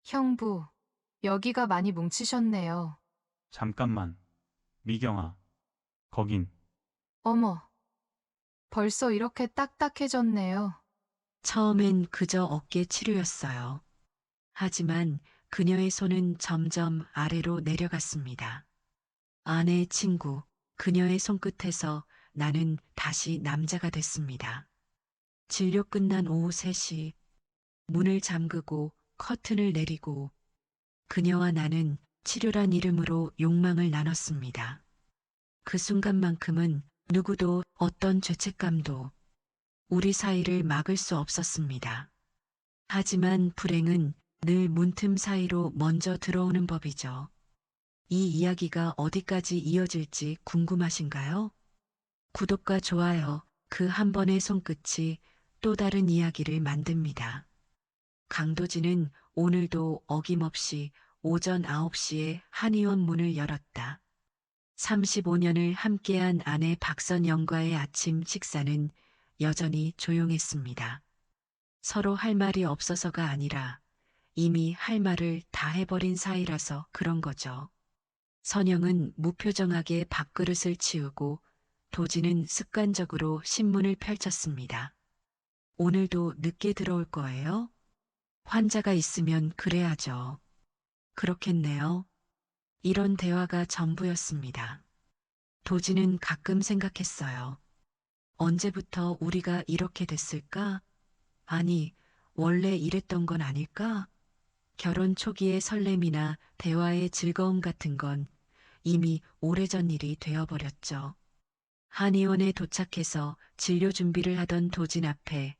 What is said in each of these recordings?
형부, 여기가 많이 뭉치셨네요. 잠깐만. 미경아, 거긴. 어머, 벌써 이렇게 딱딱해졌네요. 처음엔 그저 어깨 치료였어요. 하지만 그녀의 손은 점점 아래로 내려갔습니다. 아내 친구, 그녀의 손끝에서 나는 다시 남자가 됐습니다. 진료 끝난 오후 3시, 문을 잠그고 커튼을 내리고 그녀와 나는 치료란 이름으로 욕망을 나눴습니다. 그 순간만큼은 누구도 어떤 죄책감도 우리 사이를 막을 수 없었습니다. 하지만 불행은 늘 문틈 사이로 먼저 들어오는 법이죠. 이 이야기가 어디까지 이어질지 궁금하신가요? 구독과 좋아요, 그 한 번의 손끝이 또 다른 이야기를 만듭니다. 강도진은 오늘도 어김없이 오전 9시에 한의원 문을 열었다. 35년을 함께한 아내 박선영과의 아침 식사는 여전히 조용했습니다. 서로 할 말이 없어서가 아니라 이미 할 말을 다 해버린 사이라서 그런 거죠. 선영은 무표정하게 밥그릇을 치우고 도진은 습관적으로 신문을 펼쳤습니다. 오늘도 늦게 들어올 거예요? 환자가 있으면 그래야죠. 그렇겠네요. 이런 대화가 전부였습니다. 도진은 가끔 생각했어요. 언제부터 우리가 이렇게 됐을까? 아니, 원래 이랬던 건 아닐까? 결혼 초기의 설렘이나 대화의 즐거움 같은 건 이미 오래전 일이 되어버렸죠. 한의원에 도착해서 진료 준비를 하던 도진 앞에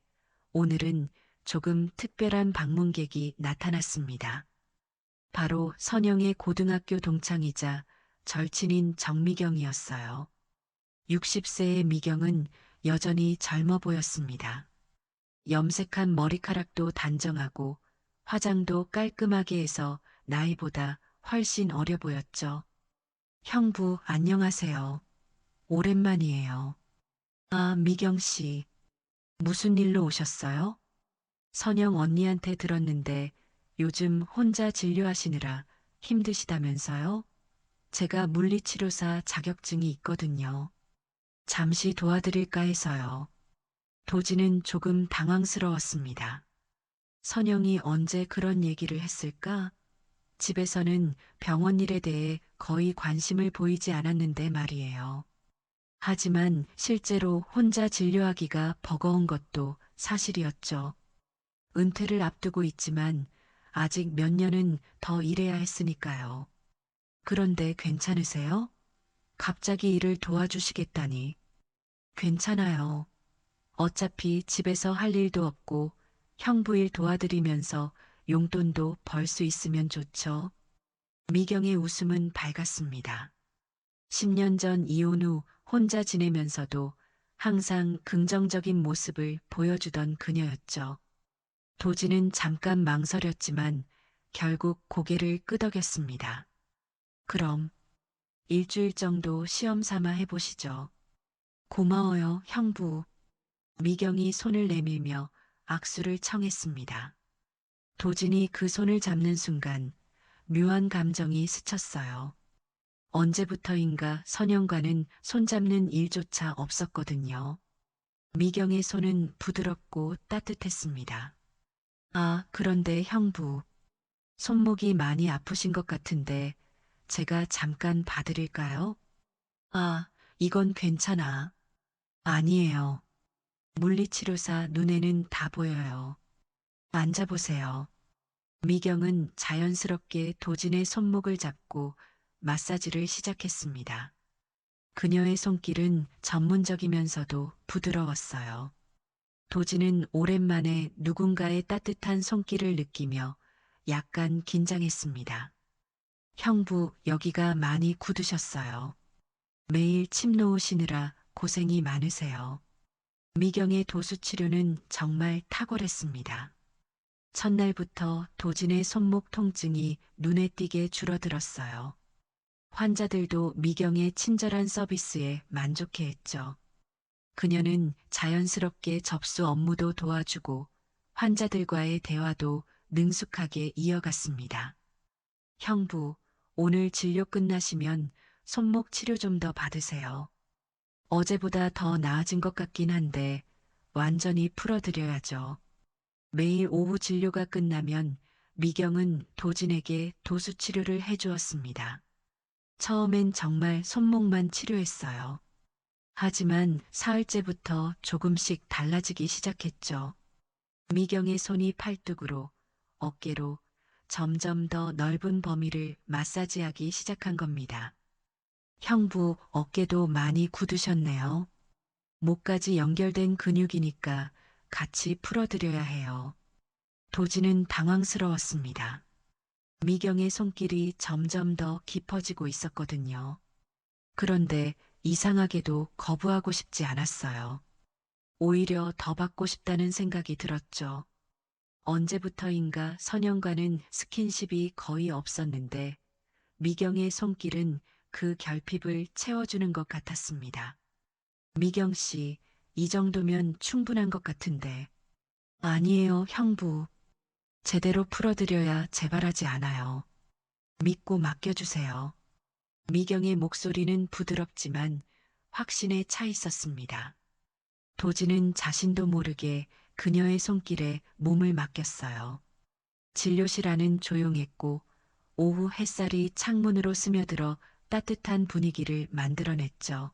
오늘은 조금 특별한 방문객이 나타났습니다. 바로 선영의 고등학교 동창이자 절친인 정미경이었어요. 60세의 미경은 여전히 젊어 보였습니다. 염색한 머리카락도 단정하고 화장도 깔끔하게 해서 나이보다 훨씬 어려 보였죠. 형부, 안녕하세요. 오랜만이에요. 아, 미경 씨. 무슨 일로 오셨어요? 선영 언니한테 들었는데 요즘 혼자 진료하시느라 힘드시다면서요? 제가 물리치료사 자격증이 있거든요. 잠시 도와드릴까 해서요. 도지는 조금 당황스러웠습니다. 선영이 언제 그런 얘기를 했을까? 집에서는 병원 일에 대해 거의 관심을 보이지 않았는데 말이에요. 하지만 실제로 혼자 진료하기가 버거운 것도 사실이었죠. 은퇴를 앞두고 있지만 아직 몇 년은 더 일해야 했으니까요. 그런데 괜찮으세요? 갑자기 일을 도와주시겠다니. 괜찮아요. 어차피 집에서 할 일도 없고 형부 일 도와드리면서 용돈도 벌 수 있으면 좋죠. 미경의 웃음은 밝았습니다. 10년 전 이혼 후 혼자 지내면서도 항상 긍정적인 모습을 보여주던 그녀였죠. 도지는 잠깐 망설였지만 결국 고개를 끄덕였습니다. 그럼 일주일 정도 시험 삼아 해보시죠. 고마워요, 형부. 미경이 손을 내밀며 악수를 청했습니다. 도진이 그 손을 잡는 순간 묘한 감정이 스쳤어요. 언제부터인가 선영과는 손잡는 일조차 없었거든요. 미경의 손은 부드럽고 따뜻했습니다. 아, 그런데 형부, 손목이 많이 아프신 것 같은데 제가 잠깐 봐드릴까요? 아, 이건 괜찮아. 아니에요. 물리치료사 눈에는 다 보여요. 앉아보세요. 미경은 자연스럽게 도진의 손목을 잡고 마사지를 시작했습니다. 그녀의 손길은 전문적이면서도 부드러웠어요. 도진은 오랜만에 누군가의 따뜻한 손길을 느끼며 약간 긴장했습니다. 형부, 여기가 많이 굳으셨어요. 매일 침 놓으시느라 고생이 많으세요. 미경의 도수 치료는 정말 탁월했습니다. 첫날부터 도진의 손목 통증이 눈에 띄게 줄어들었어요. 환자들도 미경의 친절한 서비스에 만족해했죠. 그녀는 자연스럽게 접수 업무도 도와주고 환자들과의 대화도 능숙하게 이어갔습니다. 형부, 오늘 진료 끝나시면 손목 치료 좀 더 받으세요. 어제보다 더 나아진 것 같긴 한데 완전히 풀어드려야죠. 매일 오후 진료가 끝나면 미경은 도진에게 도수 치료를 해주었습니다. 처음엔 정말 손목만 치료했어요. 하지만 사흘째부터 조금씩 달라지기 시작했죠. 미경의 손이 팔뚝으로, 어깨로 점점 더 넓은 범위를 마사지하기 시작한 겁니다. 형부, 어깨도 많이 굳으셨네요. 목까지 연결된 근육이니까 같이 풀어드려야 해요. 도진은 당황스러웠습니다. 미경의 손길이 점점 더 깊어지고 있었거든요. 그런데 이상하게도 거부하고 싶지 않았어요. 오히려 더 받고 싶다는 생각이 들었죠. 언제부터인가 선영과는 스킨십이 거의 없었는데 미경의 손길은 그 결핍을 채워주는 것 같았습니다. 미경 씨, 이 정도면 충분한 것 같은데. 아니에요, 형부. 제대로 풀어드려야 재발하지 않아요. 믿고 맡겨주세요. 미경의 목소리는 부드럽지만 확신에 차 있었습니다. 도진은 자신도 모르게 그녀의 손길에 몸을 맡겼어요. 진료실 안은 조용했고 오후 햇살이 창문으로 스며들어 따뜻한 분위기를 만들어냈죠.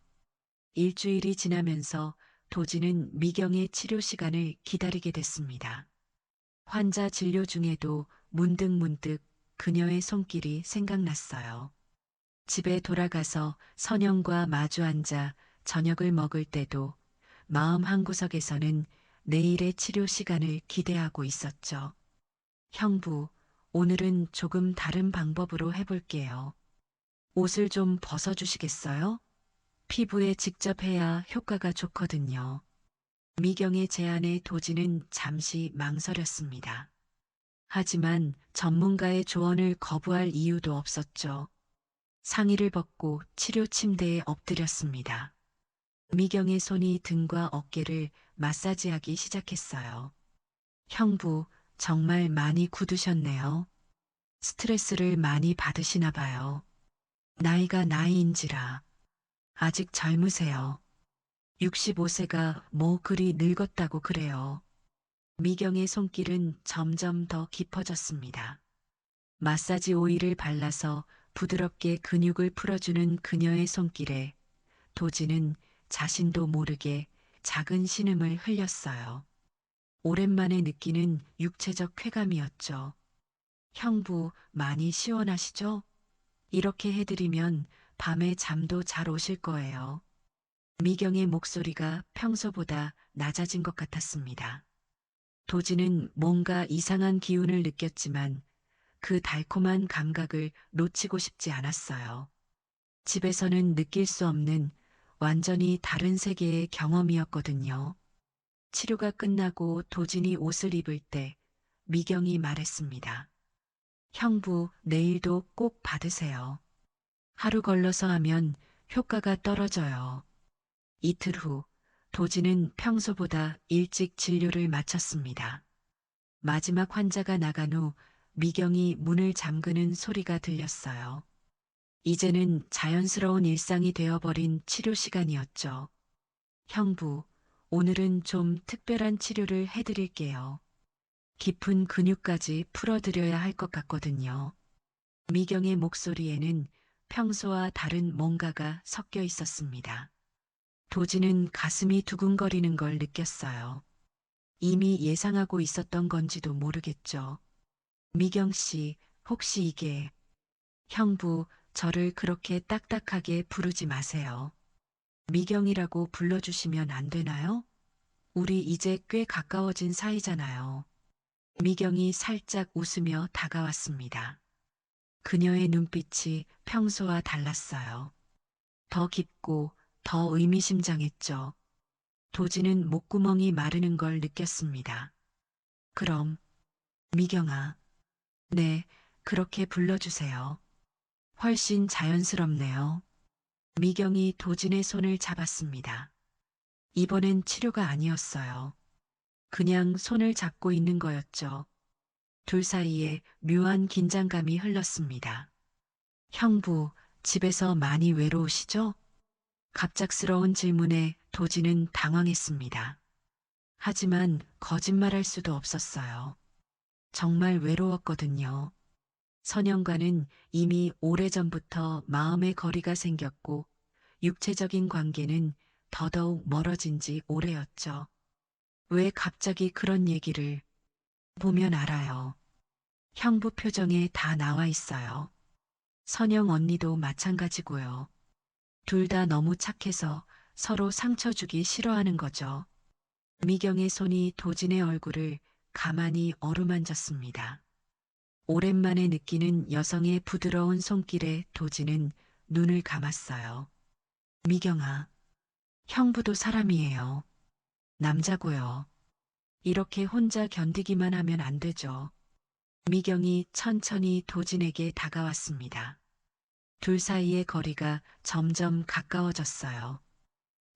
일주일이 지나면서 도진은 미경의 치료 시간을 기다리게 됐습니다. 환자 진료 중에도 문득문득 그녀의 손길이 생각났어요. 집에 돌아가서 선영과 마주 앉아 저녁을 먹을 때도 마음 한구석에서는 내일의 치료 시간을 기대하고 있었죠. 형부, 오늘은 조금 다른 방법으로 해볼게요. 옷을 좀 벗어주시겠어요? 피부에 직접 해야 효과가 좋거든요. 미경의 제안에 도진은 잠시 망설였습니다. 하지만 전문가의 조언을 거부할 이유도 없었죠. 상의를 벗고 치료 침대에 엎드렸습니다. 미경의 손이 등과 어깨를 마사지하기 시작했어요. 형부, 정말 많이 굳으셨네요. 스트레스를 많이 받으시나 봐요. 나이가 나이인지라 아직 젊으세요. 65세가 뭐 그리 늙었다고 그래요. 미경의 손길은 점점 더 깊어졌습니다. 마사지 오일을 발라서 부드럽게 근육을 풀어주는 그녀의 손길에 도진은 자신도 모르게 작은 신음을 흘렸어요. 오랜만에 느끼는 육체적 쾌감이었죠. 형부, 많이 시원하시죠? 이렇게 해드리면 밤에 잠도 잘 오실 거예요. 미경의 목소리가 평소보다 낮아진 것 같았습니다. 도진은 뭔가 이상한 기운을 느꼈지만 그 달콤한 감각을 놓치고 싶지 않았어요. 집에서는 느낄 수 없는 완전히 다른 세계의 경험이었거든요. 치료가 끝나고 도진이 옷을 입을 때 미경이 말했습니다. 형부, 내일도 꼭 받으세요. 하루 걸러서 하면 효과가 떨어져요. 이틀 후, 도진은 평소보다 일찍 진료를 마쳤습니다. 마지막 환자가 나간 후 미경이 문을 잠그는 소리가 들렸어요. 이제는 자연스러운 일상이 되어버린 치료 시간이었죠. 형부, 오늘은 좀 특별한 치료를 해드릴게요. 깊은 근육까지 풀어드려야 할 것 같거든요. 미경의 목소리에는 평소와 다른 뭔가가 섞여 있었습니다. 도진은 가슴이 두근거리는 걸 느꼈어요. 이미 예상하고 있었던 건지도 모르겠죠. 미경 씨, 혹시 이게... 형부, 저를 그렇게 딱딱하게 부르지 마세요. 미경이라고 불러주시면 안 되나요? 우리 이제 꽤 가까워진 사이잖아요. 미경이 살짝 웃으며 다가왔습니다. 그녀의 눈빛이 평소와 달랐어요. 더 깊고 더 의미심장했죠. 도진은 목구멍이 마르는 걸 느꼈습니다. 그럼, 미경아. 네, 그렇게 불러주세요. 훨씬 자연스럽네요. 미경이 도진의 손을 잡았습니다. 이번엔 치료가 아니었어요. 그냥 손을 잡고 있는 거였죠. 둘 사이에 묘한 긴장감이 흘렀습니다. 형부, 집에서 많이 외로우시죠? 갑작스러운 질문에 도진은 당황했습니다. 하지만 거짓말할 수도 없었어요. 정말 외로웠거든요. 선영과는 이미 오래전부터 마음의 거리가 생겼고 육체적인 관계는 더더욱 멀어진 지 오래였죠. 왜 갑자기 그런 얘기를? 보면 알아요. 형부 표정에 다 나와 있어요. 선영 언니도 마찬가지고요. 둘 다 너무 착해서 서로 상처 주기 싫어하는 거죠. 미경의 손이 도진의 얼굴을 가만히 어루만졌습니다. 오랜만에 느끼는 여성의 부드러운 손길에 도진은 눈을 감았어요. 미경아, 형부도 사람이에요. 남자고요. 이렇게 혼자 견디기만 하면 안 되죠. 미경이 천천히 도진에게 다가왔습니다. 둘 사이의 거리가 점점 가까워졌어요.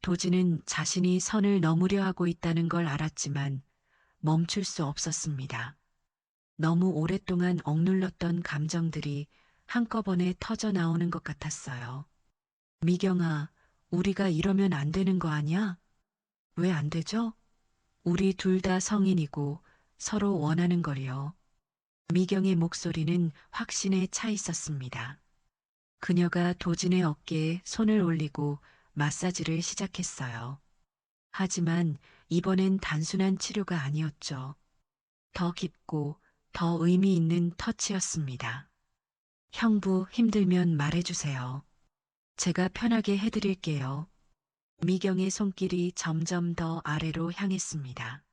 도진은 자신이 선을 넘으려 하고 있다는 걸 알았지만 멈출 수 없었습니다. 너무 오랫동안 억눌렀던 감정들이 한꺼번에 터져 나오는 것 같았어요. 미경아, 우리가 이러면 안 되는 거 아니야? 왜 안 되죠? 우리 둘 다 성인이고 서로 원하는 걸요. 미경의 목소리는 확신에 차 있었습니다. 그녀가 도진의 어깨에 손을 올리고 마사지를 시작했어요. 하지만 이번엔 단순한 치료가 아니었죠. 더 깊고 더 의미 있는 터치였습니다. 형부 힘들면 말해주세요. 제가 편하게 해드릴게요. 미경의 손길이 점점 더 아래로 향했습니다.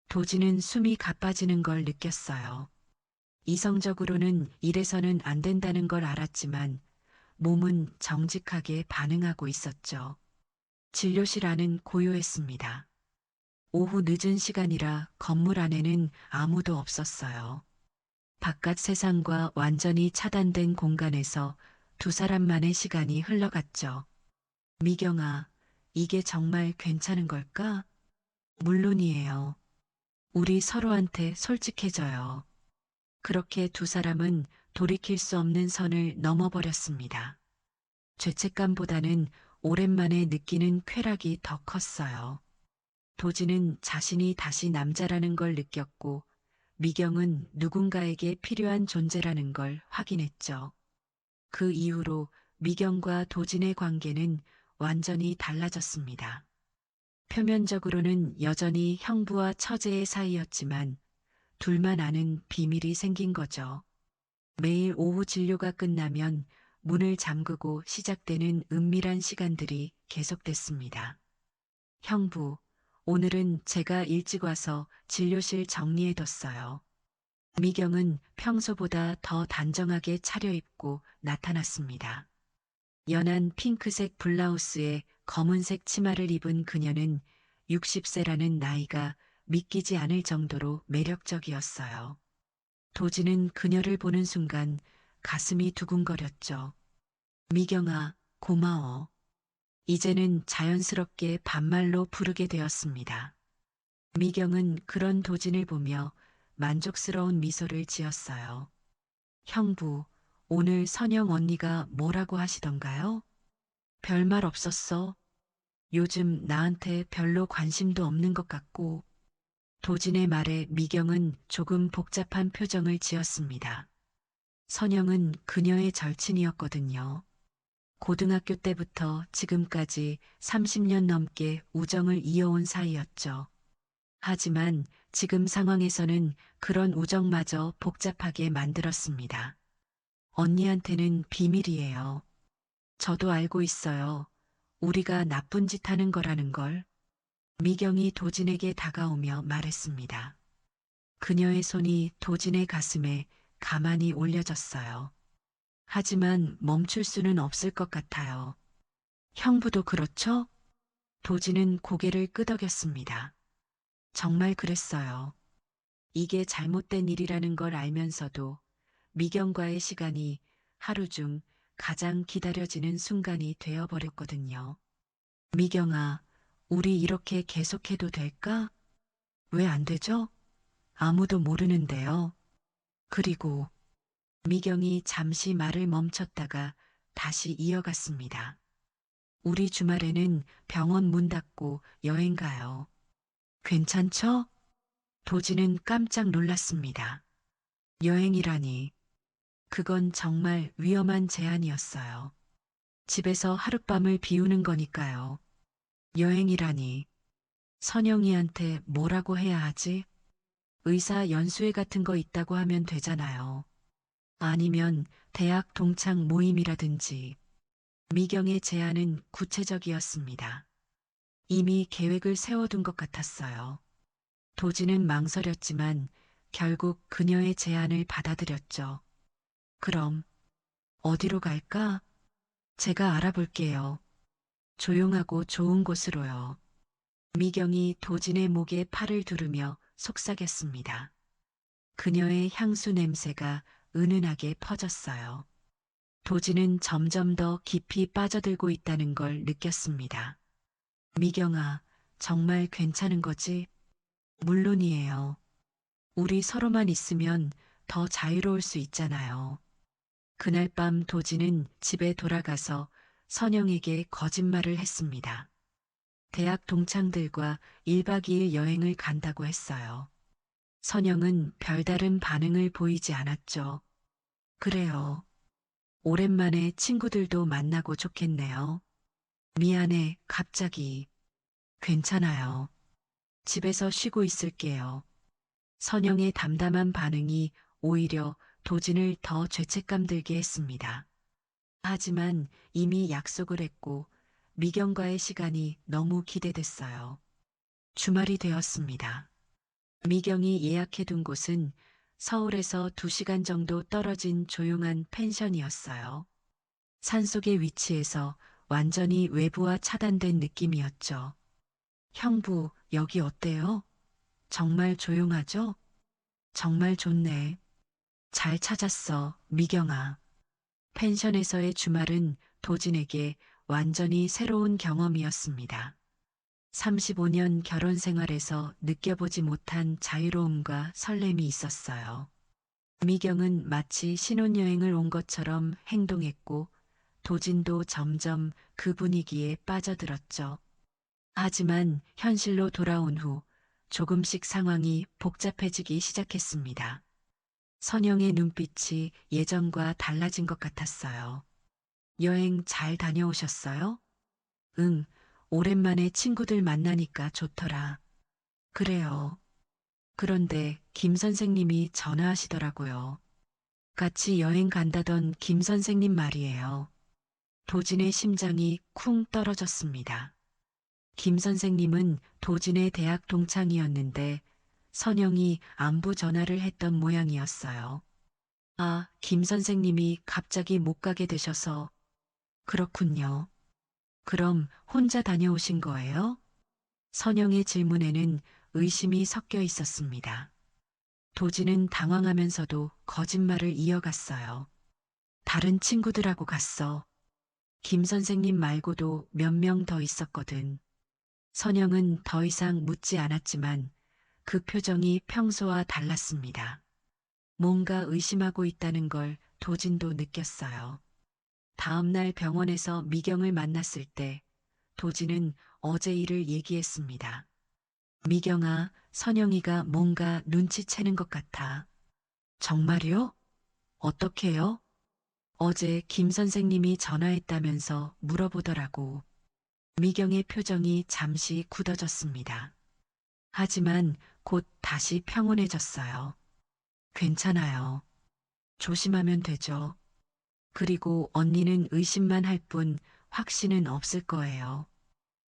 도진은 숨이 가빠지는 걸 느꼈어요. 이성적으로는 이래서는 안 된다는 걸 알았지만 몸은 정직하게 반응하고 있었죠. 진료실 안은 고요했습니다. 오후 늦은 시간이라 건물 안에는 아무도 없었어요. 바깥 세상과 완전히 차단된 공간에서 두 사람만의 시간이 흘러갔죠. 미경아, 이게 정말 괜찮은 걸까? 물론이에요. 우리 서로한테 솔직해져요. 그렇게 두 사람은 돌이킬 수 없는 선을 넘어버렸습니다. 죄책감보다는 오랜만에 느끼는 쾌락이 더 컸어요. 도진은 자신이 다시 남자라는 걸 느꼈고 미경은 누군가에게 필요한 존재라는 걸 확인했죠. 그 이후로 미경과 도진의 관계는 완전히 달라졌습니다. 표면적으로는 여전히 형부와 처제의 사이였지만 둘만 아는 비밀이 생긴 거죠. 매일 오후 진료가 끝나면 문을 잠그고 시작되는 은밀한 시간들이 계속됐습니다. 형부, 오늘은 제가 일찍 와서 진료실 정리해뒀어요. 미경은 평소보다 더 단정하게 차려입고 나타났습니다. 연한 핑크색 블라우스에 검은색 치마를 입은 그녀는 60세라는 나이가 믿기지 않을 정도로 매력적이었어요. 도진은 그녀를 보는 순간 가슴이 두근거렸죠. 미경아, 고마워. 이제는 자연스럽게 반말로 부르게 되었습니다. 미경은 그런 도진을 보며 만족스러운 미소를 지었어요. 형부, 오늘 선영 언니가 뭐라고 하시던가요? 별말 없었어. 요즘 나한테 별로 관심도 없는 것 같고. 도진의 말에 미경은 조금 복잡한 표정을 지었습니다. 선영은 그녀의 절친이었거든요. 고등학교 때부터 지금까지 30년 넘게 우정을 이어온 사이였죠. 하지만 지금 상황에서는 그런 우정마저 복잡하게 만들었습니다. 언니한테는 비밀이에요. 저도 알고 있어요. 우리가 나쁜 짓 하는 거라는 걸. 미경이 도진에게 다가오며 말했습니다. 그녀의 손이 도진의 가슴에 가만히 올려졌어요. 하지만 멈출 수는 없을 것 같아요. 형부도 그렇죠? 도진은 고개를 끄덕였습니다. 정말 그랬어요. 이게 잘못된 일이라는 걸 알면서도 미경과의 시간이 하루 중 가장 기다려지는 순간이 되어버렸거든요. 미경아, 우리 이렇게 계속해도 될까? 왜 안 되죠? 아무도 모르는데요. 그리고 미경이 잠시 말을 멈췄다가 다시 이어갔습니다. 우리 주말에는 병원 문 닫고 여행 가요. 괜찮죠? 도지는 깜짝 놀랐습니다. 여행이라니. 그건 정말 위험한 제안이었어요. 집에서 하룻밤을 비우는 거니까요. 여행이라니. 선영이한테 뭐라고 해야 하지? 의사 연수회 같은 거 있다고 하면 되잖아요. 아니면 대학 동창 모임이라든지. 미경의 제안은 구체적이었습니다. 이미 계획을 세워둔 것 같았어요. 도지는 망설였지만 결국 그녀의 제안을 받아들였죠. 그럼 어디로 갈까? 제가 알아볼게요. 조용하고 좋은 곳으로요. 미경이 도진의 목에 팔을 두르며 속삭였습니다. 그녀의 향수 냄새가 은은하게 퍼졌어요. 도진은 점점 더 깊이 빠져들고 있다는 걸 느꼈습니다. 미경아, 정말 괜찮은 거지? 물론이에요. 우리 서로만 있으면 더 자유로울 수 있잖아요. 그날 밤 도진은 집에 돌아가서 선영에게 거짓말을 했습니다. 대학 동창들과 1박 2일 여행을 간다고 했어요. 선영은 별다른 반응을 보이지 않았죠. 그래요. 오랜만에 친구들도 만나고 좋겠네요. 미안해, 갑자기. 괜찮아요. 집에서 쉬고 있을게요. 선영의 담담한 반응이 오히려 도진을 더 죄책감 들게 했습니다. 하지만 이미 약속을 했고 미경과의 시간이 너무 기대됐어요. 주말이 되었습니다. 미경이 예약해둔 곳은 서울에서 2시간 정도 떨어진 조용한 펜션이었어요. 산속에 위치해서 완전히 외부와 차단된 느낌이었죠. 형부, 여기 어때요? 정말 조용하죠? 정말 좋네. 잘 찾았어, 미경아. 펜션에서의 주말은 도진에게 완전히 새로운 경험이었습니다. 35년 결혼 생활에서 느껴보지 못한 자유로움과 설렘이 있었어요. 미경은 마치 신혼여행을 온 것처럼 행동했고 도진도 점점 그 분위기에 빠져들었죠. 하지만 현실로 돌아온 후 조금씩 상황이 복잡해지기 시작했습니다. 선영의 눈빛이 예전과 달라진 것 같았어요. 여행 잘 다녀오셨어요? 응, 오랜만에 친구들 만나니까 좋더라. 그래요. 그런데 김 선생님이 전화하시더라고요. 같이 여행 간다던 김 선생님 말이에요. 도진의 심장이 쿵 떨어졌습니다. 김 선생님은 도진의 대학 동창이었는데 선영이 안부 전화를 했던 모양이었어요. 아, 김 선생님이 갑자기 못 가게 되셔서. 그렇군요. 그럼 혼자 다녀오신 거예요? 선영의 질문에는 의심이 섞여 있었습니다. 도진은 당황하면서도 거짓말을 이어갔어요. 다른 친구들하고 갔어. 김 선생님 말고도 몇 명 더 있었거든. 선영은 더 이상 묻지 않았지만 그 표정이 평소와 달랐습니다. 뭔가 의심하고 있다는 걸 도진도 느꼈어요. 다음 날 병원에서 미경을 만났을 때 도진은 어제 일을 얘기했습니다. 미경아, 선영이가 뭔가 눈치채는 것 같아. 정말요? 어떻게요? 어제 김 선생님이 전화했다면서 물어보더라고. 미경의 표정이 잠시 굳어졌습니다. 하지만 곧 다시 평온해졌어요. 괜찮아요. 조심하면 되죠. 그리고 언니는 의심만 할 뿐 확신은 없을 거예요.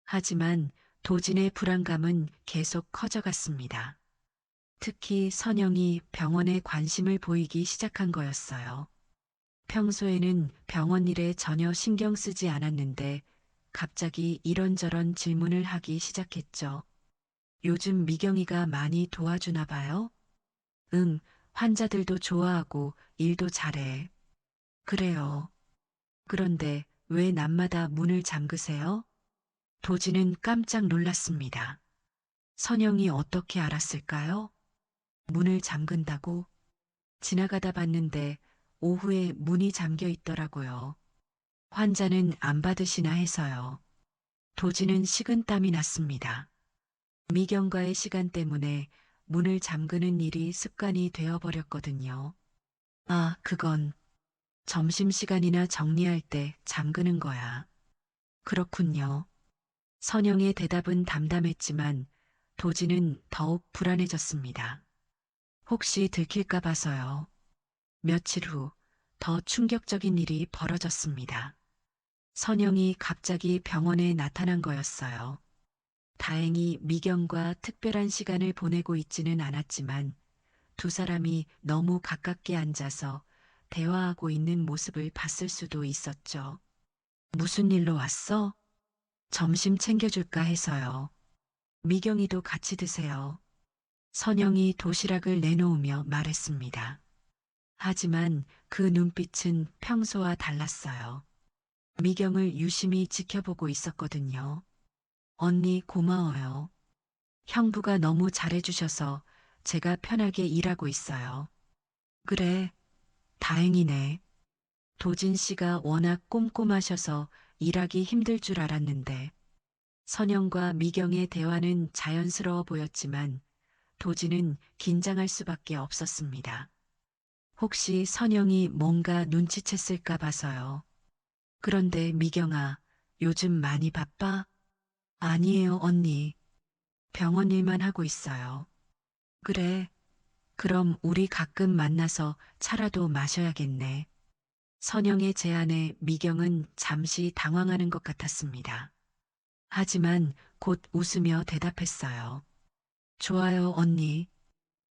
하지만 도진의 불안감은 계속 커져갔습니다. 특히 선영이 병원에 관심을 보이기 시작한 거였어요. 평소에는 병원 일에 전혀 신경 쓰지 않았는데 갑자기 이런저런 질문을 하기 시작했죠. 요즘 미경이가 많이 도와주나 봐요? 응, 환자들도 좋아하고 일도 잘해. 그래요. 그런데 왜 남마다 문을 잠그세요? 도진은 깜짝 놀랐습니다. 선영이 어떻게 알았을까요? 문을 잠근다고? 지나가다 봤는데 오후에 문이 잠겨 있더라고요. 환자는 안 받으시나 해서요. 도지는 식은땀이 났습니다. 미경과의 시간 때문에 문을 잠그는 일이 습관이 되어버렸거든요. 아, 그건 점심시간이나 정리할 때 잠그는 거야. 그렇군요. 선영의 대답은 담담했지만 도지는 더욱 불안해졌습니다. 혹시 들킬까 봐서요. 며칠 후 더 충격적인 일이 벌어졌습니다. 선영이 갑자기 병원에 나타난 거였어요. 다행히 미경과 특별한 시간을 보내고 있지는 않았지만 두 사람이 너무 가깝게 앉아서 대화하고 있는 모습을 봤을 수도 있었죠. 무슨 일로 왔어? 점심 챙겨줄까 해서요. 미경이도 같이 드세요. 선영이 도시락을 내놓으며 말했습니다. 하지만 그 눈빛은 평소와 달랐어요. 미경을 유심히 지켜보고 있었거든요. 언니 고마워요. 형부가 너무 잘해주셔서 제가 편하게 일하고 있어요. 그래, 다행이네. 도진 씨가 워낙 꼼꼼하셔서 일하기 힘들 줄 알았는데. 선영과 미경의 대화는 자연스러워 보였지만 도진은 긴장할 수밖에 없었습니다. 혹시 선영이 뭔가 눈치챘을까 봐서요. 그런데 미경아, 요즘 많이 바빠? 아니에요, 언니. 병원 일만 하고 있어요. 그래, 그럼 우리 가끔 만나서 차라도 마셔야겠네. 선영의 제안에 미경은 잠시 당황하는 것 같았습니다. 하지만 곧 웃으며 대답했어요. 좋아요, 언니.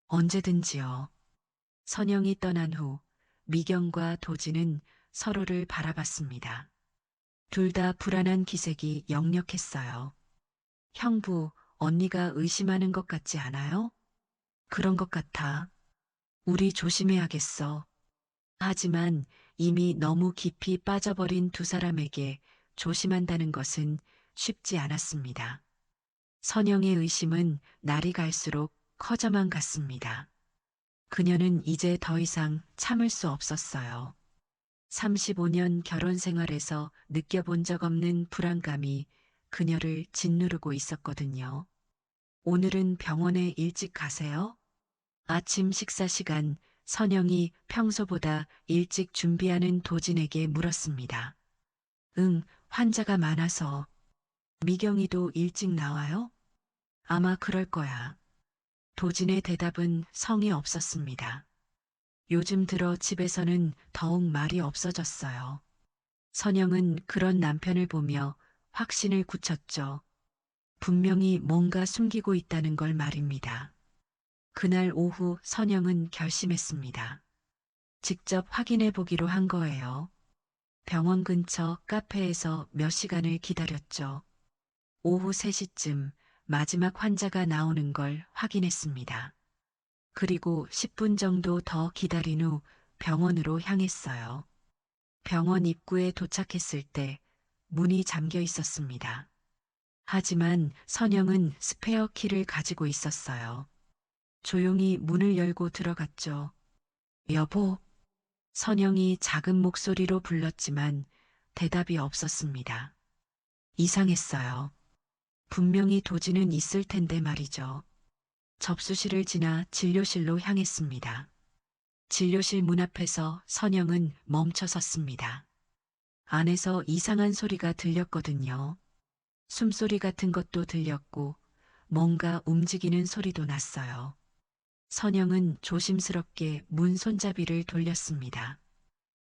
언제든지요. 선영이 떠난 후 미경과 도진은 서로를 바라봤습니다. 둘 다 불안한 기색이 역력했어요. 형부, 언니가 의심하는 것 같지 않아요? 그런 것 같아. 우리 조심해야겠어. 하지만 이미 너무 깊이 빠져버린 두 사람에게 조심한다는 것은 쉽지 않았습니다. 선영의 의심은 날이 갈수록 커져만 갔습니다. 그녀는 이제 더 이상 참을 수 없었어요. 35년 결혼 생활에서 느껴본 적 없는 불안감이 그녀를 짓누르고 있었거든요. 오늘은 병원에 일찍 가세요? 아침 식사 시간 선영이 평소보다 일찍 준비하는 도진에게 물었습니다. 응, 환자가 많아서. 미경이도 일찍 나와요? 아마 그럴 거야. 도진의 대답은 성의 없었습니다. 요즘 들어 집에서는 더욱 말이 없어졌어요. 선영은 그런 남편을 보며 확신을 굳혔죠. 분명히 뭔가 숨기고 있다는 걸 말입니다. 그날 오후 선영은 결심했습니다. 직접 확인해 보기로 한 거예요. 병원 근처 카페에서 몇 시간을 기다렸죠. 오후 3시쯤 마지막 환자가 나오는 걸 확인했습니다. 그리고 10분 정도 더 기다린 후 병원으로 향했어요. 병원 입구에 도착했을 때 문이 잠겨 있었습니다. 하지만 선영은 스페어 키를 가지고 있었어요. 조용히 문을 열고 들어갔죠. 여보. 선영이 작은 목소리로 불렀지만 대답이 없었습니다. 이상했어요. 분명히 도지는 있을 텐데 말이죠. 접수실을 지나 진료실로 향했습니다. 진료실 문 앞에서 선영은 멈춰 섰습니다. 안에서 이상한 소리가 들렸거든요. 숨소리 같은 것도 들렸고 뭔가 움직이는 소리도 났어요. 선영은 조심스럽게 문 손잡이를 돌렸습니다.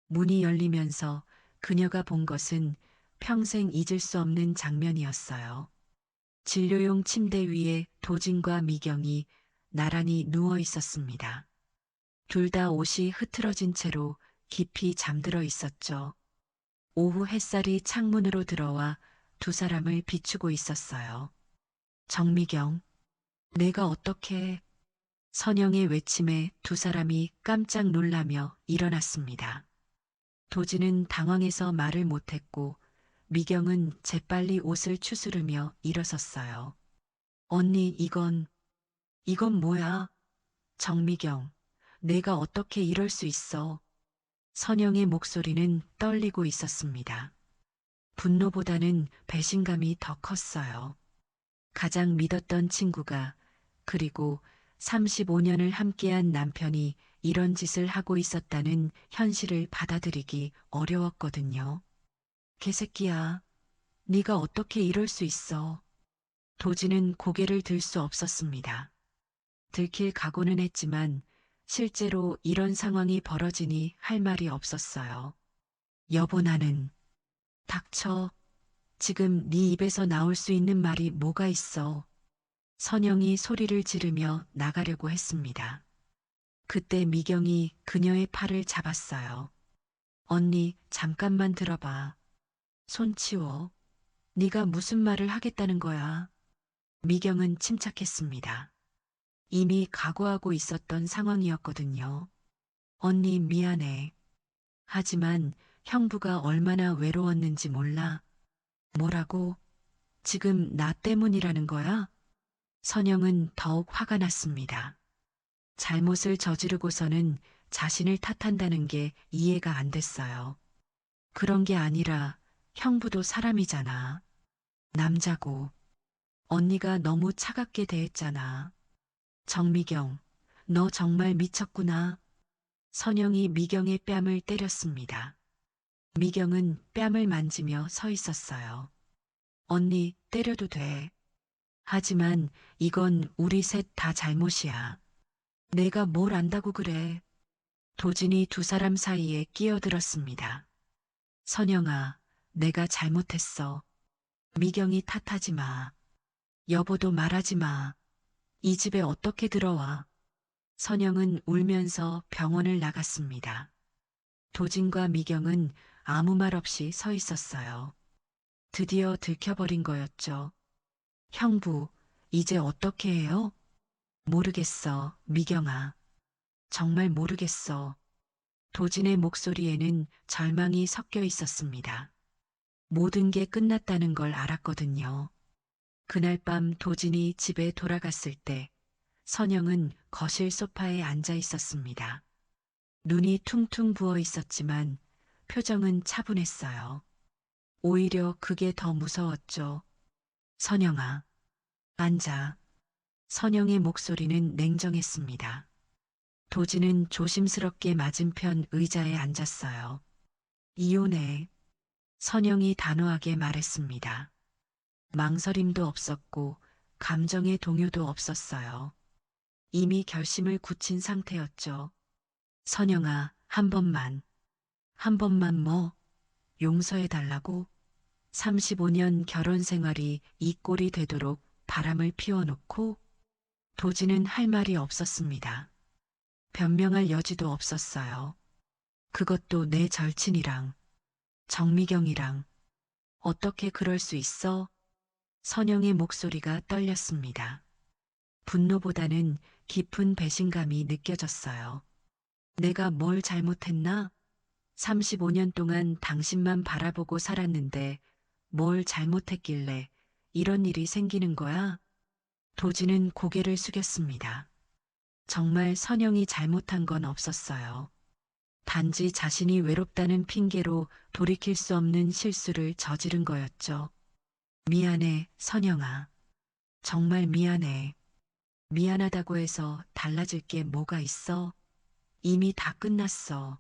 문이 열리면서 그녀가 본 것은 평생 잊을 수 없는 장면이었어요. 진료용 침대 위에 도진과 미경이 나란히 누워 있었습니다. 둘 다 옷이 흐트러진 채로 깊이 잠들어 있었죠. 오후 햇살이 창문으로 들어와 두 사람을 비추고 있었어요. 정미경, 내가 어떻게... 선영의 외침에 두 사람이 깜짝 놀라며 일어났습니다. 도진은 당황해서 말을 못했고 미경은 재빨리 옷을 추스르며 일어섰어요. 언니, 이건 뭐야? 정미경, 내가 어떻게 이럴 수 있어. 선영의 목소리는 떨리고 있었습니다. 분노보다는 배신감이 더 컸어요. 가장 믿었던 친구가, 그리고 35년을 함께한 남편이 이런 짓을 하고 있었다는 현실을 받아들이기 어려웠거든요. 개새끼야, 네가 어떻게 이럴 수 있어. 도지는 고개를 들 수 없었습니다. 들킬 각오는 했지만 실제로 이런 상황이 벌어지니 할 말이 없었어요. 여보, 나는. 닥쳐. 지금 네 입에서 나올 수 있는 말이 뭐가 있어. 선영이 소리를 지르며 나가려고 했습니다. 그때 미경이 그녀의 팔을 잡았어요. 언니, 잠깐만 들어봐. 손 치워. 네가 무슨 말을 하겠다는 거야. 미경은 침착했습니다. 이미 각오하고 있었던 상황이었거든요. 언니, 미안해. 하지만 형부가 얼마나 외로웠는지 몰라. 뭐라고? 지금 나 때문이라는 거야? 선영은 더욱 화가 났습니다. 잘못을 저지르고서는 자신을 탓한다는 게 이해가 안 됐어요. 그런 게 아니라 형부도 사람이잖아. 남자고. 언니가 너무 차갑게 대했잖아. 정미경, 너 정말 미쳤구나. 선영이 미경의 뺨을 때렸습니다. 미경은 뺨을 만지며 서 있었어요. 언니, 때려도 돼. 하지만 이건 우리 셋 다 잘못이야. 내가 뭘 안다고 그래. 도진이 두 사람 사이에 끼어들었습니다. 선영아, 내가 잘못했어. 미경이 탓하지 마. 여보도 말하지 마. 이 집에 어떻게 들어와. 선영은 울면서 병원을 나갔습니다. 도진과 미경은 아무 말 없이 서 있었어요. 드디어 들켜버린 거였죠. 형부, 이제 어떻게 해요? 모르겠어, 미경아. 정말 모르겠어. 도진의 목소리에는 절망이 섞여 있었습니다. 모든 게 끝났다는 걸 알았거든요. 그날 밤 도진이 집에 돌아갔을 때 선영은 거실 소파에 앉아 있었습니다. 눈이 퉁퉁 부어 있었지만 표정은 차분했어요. 오히려 그게 더 무서웠죠. 선영아, 앉아. 선영의 목소리는 냉정했습니다. 도진은 조심스럽게 맞은편 의자에 앉았어요. 이혼해. 선영이 단호하게 말했습니다. 망설임도 없었고 감정의 동요도 없었어요. 이미 결심을 굳힌 상태였죠. 선영아, 한 번만 뭐, 용서해달라고. 35년 결혼 생활이 이 꼴이 되도록 바람을 피워놓고. 도지는 할 말이 없었습니다. 변명할 여지도 없었어요. 그것도 내 절친이랑, 정미경이랑. 어떻게 그럴 수 있어? 선영의 목소리가 떨렸습니다. 분노보다는 깊은 배신감이 느껴졌어요. 내가 뭘 잘못했나? 35년 동안 당신만 바라보고 살았는데 뭘 잘못했길래 이런 일이 생기는 거야? 도지는 고개를 숙였습니다. 정말 선영이 잘못한 건 없었어요. 단지 자신이 외롭다는 핑계로 돌이킬 수 없는 실수를 저지른 거였죠. 미안해, 선영아. 정말 미안해. 미안하다고 해서 달라질 게 뭐가 있어? 이미 다 끝났어.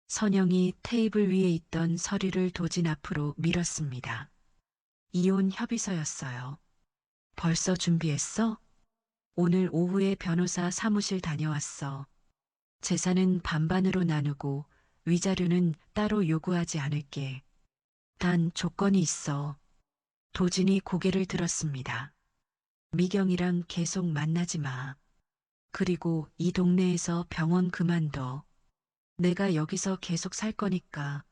선영이 테이블 위에 있던 서류를 도진 앞으로 밀었습니다. 이혼 협의서였어요. 벌써 준비했어? 오늘 오후에 변호사 사무실 다녀왔어. 재산은 반반으로 나누고 위자료는 따로 요구하지 않을게. 단 조건이 있어. 도진이 고개를 들었습니다. 미경이랑 계속 만나지 마. 그리고 이 동네에서 병원 그만둬. 내가 여기서 계속 살 거니까.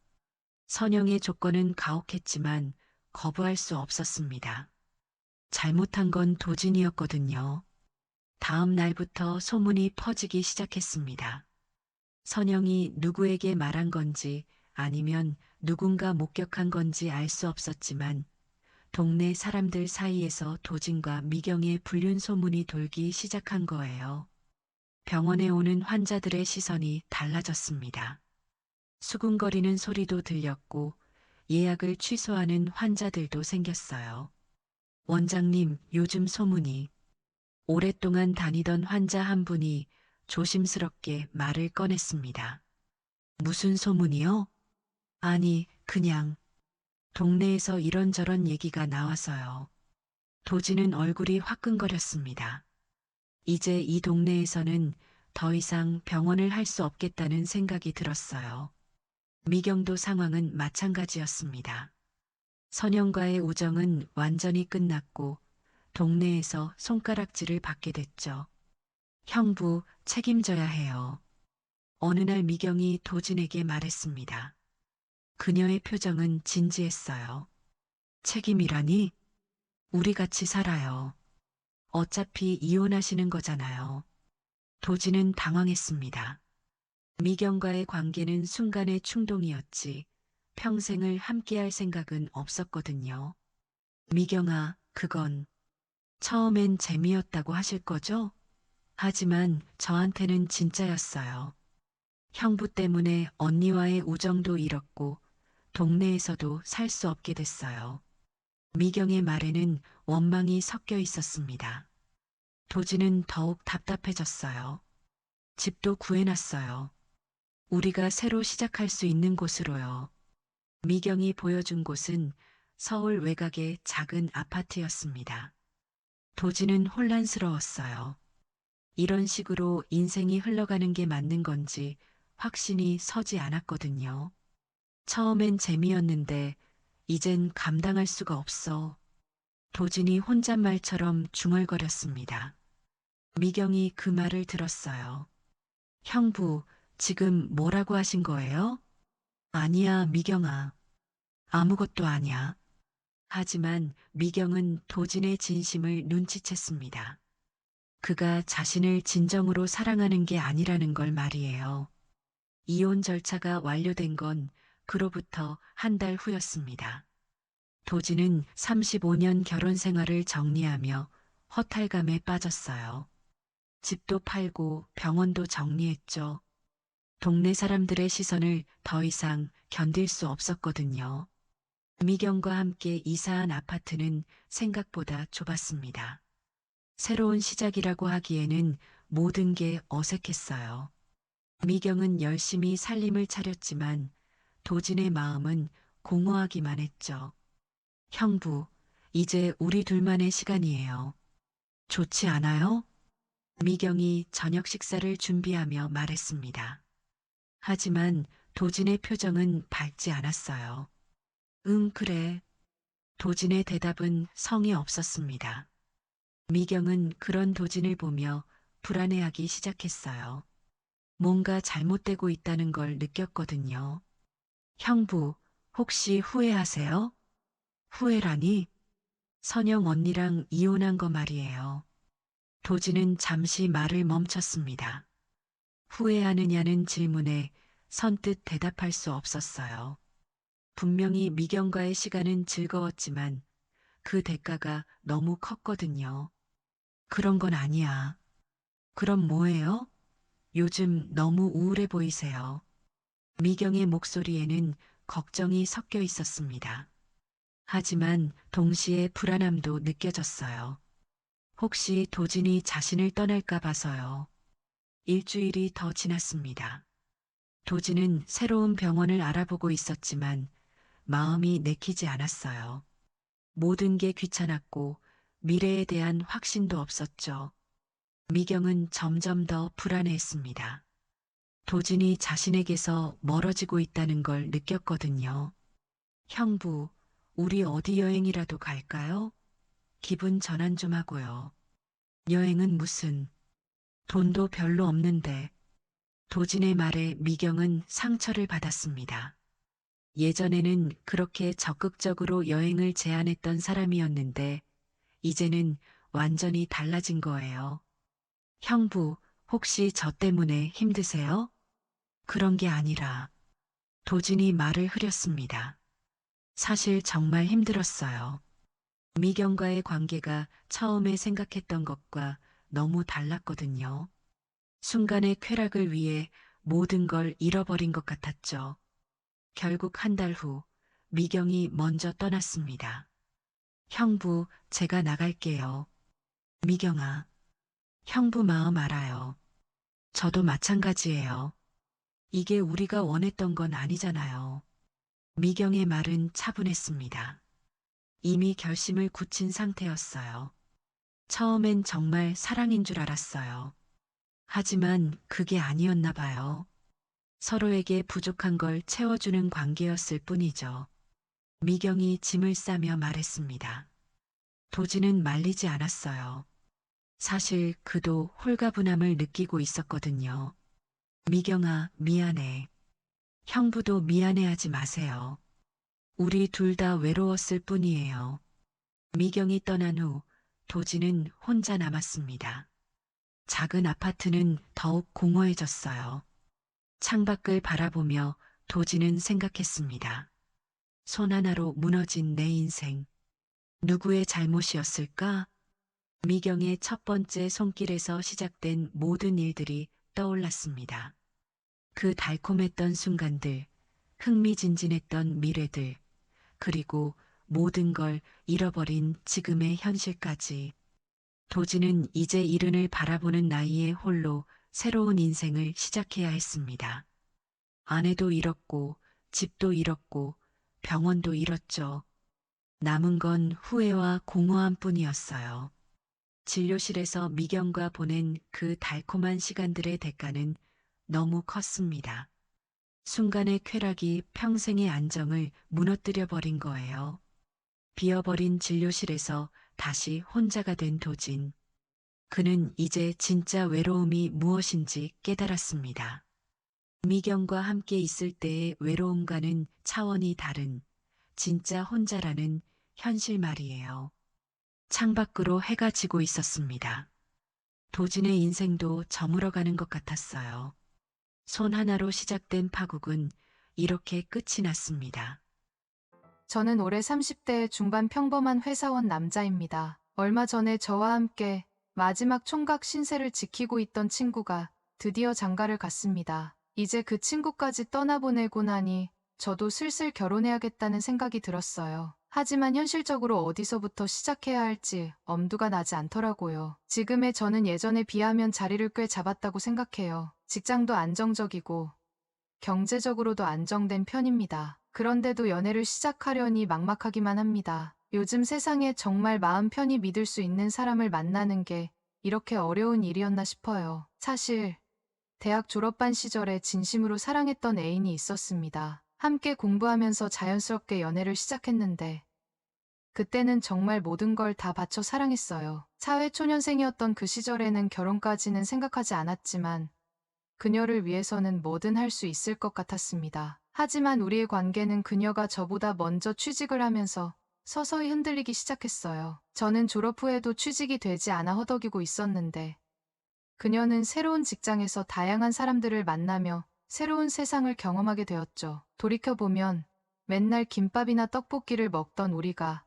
선영의 조건은 가혹했지만 거부할 수 없었습니다. 잘못한 건 도진이었거든요. 다음 날부터 소문이 퍼지기 시작했습니다. 선영이 누구에게 말한 건지 아니면 누군가 목격한 건지 알 수 없었지만 동네 사람들 사이에서 도진과 미경의 불륜 소문이 돌기 시작한 거예요. 병원에 오는 환자들의 시선이 달라졌습니다. 수군거리는 소리도 들렸고 예약을 취소하는 환자들도 생겼어요. 원장님, 요즘 소문이. 오랫동안 다니던 환자 한 분이 조심스럽게 말을 꺼냈습니다. 무슨 소문이요? 아니, 그냥 동네에서 이런저런 얘기가 나와서요. 도지는 얼굴이 화끈거렸습니다. 이제 이 동네에서는 더 이상 병원을 할 수 없겠다는 생각이 들었어요. 미경도 상황은 마찬가지였습니다. 선영과의 우정은 완전히 끝났고 동네에서 손가락질을 받게 됐죠. 형부, 책임져야 해요. 어느 날 미경이 도진에게 말했습니다. 그녀의 표정은 진지했어요. 책임이라니? 우리 같이 살아요. 어차피 이혼하시는 거잖아요. 도진은 당황했습니다. 미경과의 관계는 순간의 충동이었지 평생을 함께할 생각은 없었거든요. 미경아, 그건 처음엔 재미였다고 하실 거죠? 하지만 저한테는 진짜였어요. 형부 때문에 언니와의 우정도 잃었고 동네에서도 살 수 없게 됐어요. 미경의 말에는 원망이 섞여 있었습니다. 도지는 더욱 답답해졌어요. 집도 구해놨어요. 우리가 새로 시작할 수 있는 곳으로요. 미경이 보여준 곳은 서울 외곽의 작은 아파트였습니다. 도지는 혼란스러웠어요. 이런 식으로 인생이 흘러가는 게 맞는 건지 확신이 서지 않았거든요. 처음엔 재미였는데 이젠 감당할 수가 없어. 도진이 혼잣말처럼 중얼거렸습니다. 미경이 그 말을 들었어요. 형부, 지금 뭐라고 하신 거예요? 아니야, 미경아. 아무것도 아니야. 하지만 미경은 도진의 진심을 눈치챘습니다. 그가 자신을 진정으로 사랑하는 게 아니라는 걸 말이에요. 이혼 절차가 완료된 건 그로부터 한 달 후였습니다. 도진은 35년 결혼 생활을 정리하며 허탈감에 빠졌어요. 집도 팔고 병원도 정리했죠. 동네 사람들의 시선을 더 이상 견딜 수 없었거든요. 미경과 함께 이사한 아파트는 생각보다 좁았습니다. 새로운 시작이라고 하기에는 모든 게 어색했어요. 미경은 열심히 살림을 차렸지만 도진의 마음은 공허하기만 했죠. 형부, 이제 우리 둘만의 시간이에요. 좋지 않아요? 미경이 저녁 식사를 준비하며 말했습니다. 하지만 도진의 표정은 밝지 않았어요. 응, 그래. 도진의 대답은 성의 없었습니다. 미경은 그런 도진을 보며 불안해하기 시작했어요. 뭔가 잘못되고 있다는 걸 느꼈거든요. 형부, 혹시 후회하세요? 후회라니? 선영 언니랑 이혼한 거 말이에요. 도진은 잠시 말을 멈췄습니다. 후회하느냐는 질문에 선뜻 대답할 수 없었어요. 분명히 미경과의 시간은 즐거웠지만 그 대가가 너무 컸거든요. 그런 건 아니야. 그럼 뭐예요? 요즘 너무 우울해 보이세요. 미경의 목소리에는 걱정이 섞여 있었습니다. 하지만 동시에 불안함도 느껴졌어요. 혹시 도진이 자신을 떠날까 봐서요. 일주일이 더 지났습니다. 도진은 새로운 병원을 알아보고 있었지만 마음이 내키지 않았어요. 모든 게 귀찮았고 미래에 대한 확신도 없었죠. 미경은 점점 더 불안해했습니다. 도진이 자신에게서 멀어지고 있다는 걸 느꼈거든요. 형부, 우리 어디 여행이라도 갈까요? 기분 전환 좀 하고요. 여행은 무슨, 돈도 별로 없는데. 도진의 말에 미경은 상처를 받았습니다. 예전에는 그렇게 적극적으로 여행을 제안했던 사람이었는데, 이제는 완전히 달라진 거예요. 형부, 혹시 저 때문에 힘드세요? 그런 게 아니라, 도진이 말을 흐렸습니다. 사실 정말 힘들었어요. 미경과의 관계가 처음에 생각했던 것과 너무 달랐거든요. 순간의 쾌락을 위해 모든 걸 잃어버린 것 같았죠. 결국 한 달 후 미경이 먼저 떠났습니다. 형부, 제가 나갈게요. 미경아, 형부 마음 알아요. 저도 마찬가지예요. 이게 우리가 원했던 건 아니잖아요. 미경의 말은 차분했습니다. 이미 결심을 굳힌 상태였어요. 처음엔 정말 사랑인 줄 알았어요. 하지만 그게 아니었나 봐요. 서로에게 부족한 걸 채워주는 관계였을 뿐이죠. 미경이 짐을 싸며 말했습니다. 도진은 말리지 않았어요. 사실 그도 홀가분함을 느끼고 있었거든요. 미경아, 미안해. 형부도 미안해하지 마세요. 우리 둘 다 외로웠을 뿐이에요. 미경이 떠난 후 도진은 혼자 남았습니다. 작은 아파트는 더욱 공허해졌어요. 창밖을 바라보며 도진은 생각했습니다. 손 하나로 무너진 내 인생. 누구의 잘못이었을까? 미경의 첫 번째 손길에서 시작된 모든 일들이 떠올랐습니다. 그 달콤했던 순간들, 흥미진진했던 미래들, 그리고 모든 걸 잃어버린 지금의 현실까지. 도진은 이제 이른을 바라보는 나이에 홀로 새로운 인생을 시작해야 했습니다. 아내도 잃었고, 집도 잃었고, 병원도 잃었죠. 남은 건 후회와 공허함 뿐이었어요. 진료실에서 미경과 보낸 그 달콤한 시간들의 대가는 너무 컸습니다. 순간의 쾌락이 평생의 안정을 무너뜨려 버린 거예요. 비어버린 진료실에서 다시 혼자가 된 도진. 그는 이제 진짜 외로움이 무엇인지 깨달았습니다. 미경과 함께 있을 때의 외로움과는 차원이 다른 진짜 혼자라는 현실 말이에요. 창밖으로 해가 지고 있었습니다. 도진의 인생도 저물어가는 것 같았어요. 손 하나로 시작된 파국은 이렇게 끝이 났습니다. 저는 올해 30대 중반 평범한 회사원 남자입니다. 얼마 전에 저와 함께 마지막 총각 신세를 지키고 있던 친구가 드디어 장가를 갔습니다. 이제 그 친구까지 떠나보내고 나니 저도 슬슬 결혼해야겠다는 생각이 들었어요. 하지만 현실적으로 어디서부터 시작해야 할지 엄두가 나지 않더라고요. 지금의 저는 예전에 비하면 자리를 꽤 잡았다고 생각해요. 직장도 안정적이고 경제적으로도 안정된 편입니다. 그런데도 연애를 시작하려니 막막하기만 합니다. 요즘 세상에 정말 마음 편히 믿을 수 있는 사람을 만나는 게 이렇게 어려운 일이었나 싶어요. 사실 대학 졸업반 시절에 진심으로 사랑했던 애인이 있었습니다. 함께 공부하면서 자연스럽게 연애를 시작했는데 그때는 정말 모든 걸 다 바쳐 사랑했어요. 사회초년생이었던 그 시절에는 결혼까지는 생각하지 않았지만 그녀를 위해서는 뭐든 할 수 있을 것 같았습니다. 하지만 우리의 관계는 그녀가 저보다 먼저 취직을 하면서 서서히 흔들리기 시작했어요. 저는 졸업 후에도 취직이 되지 않아 허덕이고 있었는데 그녀는 새로운 직장에서 다양한 사람들을 만나며 새로운 세상을 경험하게 되었죠. 돌이켜보면 맨날 김밥이나 떡볶이를 먹던 우리가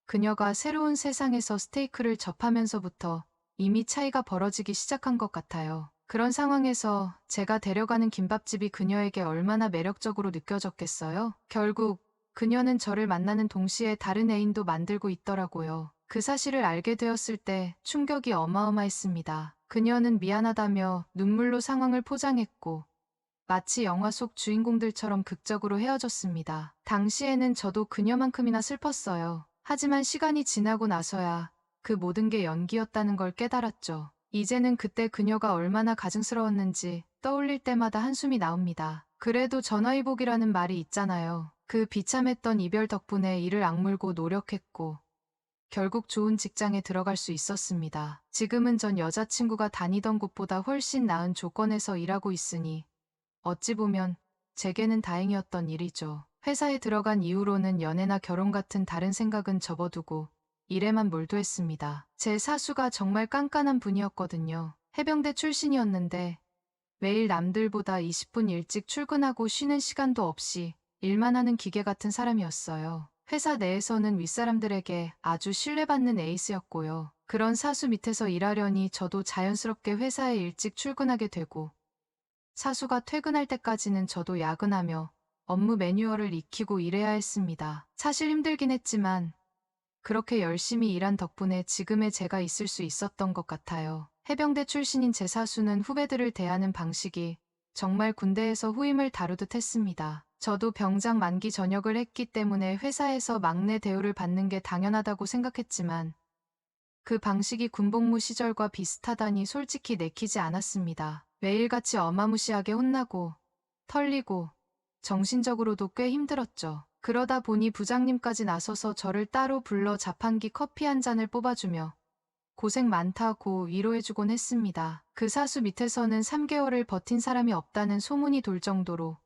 그녀가 새로운 세상에서 스테이크를 접하면서부터 이미 차이가 벌어지기 시작한 것 같아요. 그런 상황에서 제가 데려가는 김밥집이 그녀에게 얼마나 매력적으로 느껴졌겠어요? 결국 그녀는 저를 만나는 동시에 다른 애인도 만들고 있더라고요. 그 사실을 알게 되었을 때 충격이 어마어마했습니다. 그녀는 미안하다며 눈물로 상황을 포장했고 마치 영화 속 주인공들처럼 극적으로 헤어졌습니다. 당시에는 저도 그녀만큼이나 슬펐어요. 하지만 시간이 지나고 나서야 그 모든 게 연기였다는 걸 깨달았죠. 이제는 그때 그녀가 얼마나 가증스러웠는지 떠올릴 때마다 한숨이 나옵니다. 그래도 전화위복이라는 말이 있잖아요. 그 비참했던 이별 덕분에 이를 악물고 노력했고 결국 좋은 직장에 들어갈 수 있었습니다. 지금은 전 여자친구가 다니던 곳보다 훨씬 나은 조건에서 일하고 있으니 어찌 보면 제게는 다행이었던 일이죠. 회사에 들어간 이후로는 연애나 결혼 같은 다른 생각은 접어두고 일에만 몰두했습니다. 제 사수가 정말 깐깐한 분이었거든요. 해병대 출신이었는데 매일 남들보다 20분 일찍 출근하고 쉬는 시간도 없이 일만 하는 기계 같은 사람이었어요. 회사 내에서는 윗사람들에게 아주 신뢰받는 에이스였고요. 그런 사수 밑에서 일하려니 저도 자연스럽게 회사에 일찍 출근하게 되고 사수가 퇴근할 때까지는 저도 야근하며 업무 매뉴얼을 익히고 일해야 했습니다. 사실 힘들긴 했지만 그렇게 열심히 일한 덕분에 지금의 제가 있을 수 있었던 것 같아요. 해병대 출신인 제 사수는 후배들을 대하는 방식이 정말 군대에서 후임을 다루듯 했습니다. 저도 병장 만기 전역을 했기 때문에 회사에서 막내 대우를 받는 게 당연하다고 생각했지만 그 방식이 군복무 시절과 비슷하다니 솔직히 내키지 않았습니다. 매일같이 어마무시하게 혼나고 털리고 정신적으로도 꽤 힘들었죠. 그러다 보니 부장님까지 나서서 저를 따로 불러 자판기 커피 한 잔을 뽑아주며 고생 많다고 위로해주곤 했습니다. 그 사수 밑에서는 3개월을 버틴 사람이 없다는 소문이 돌 정도로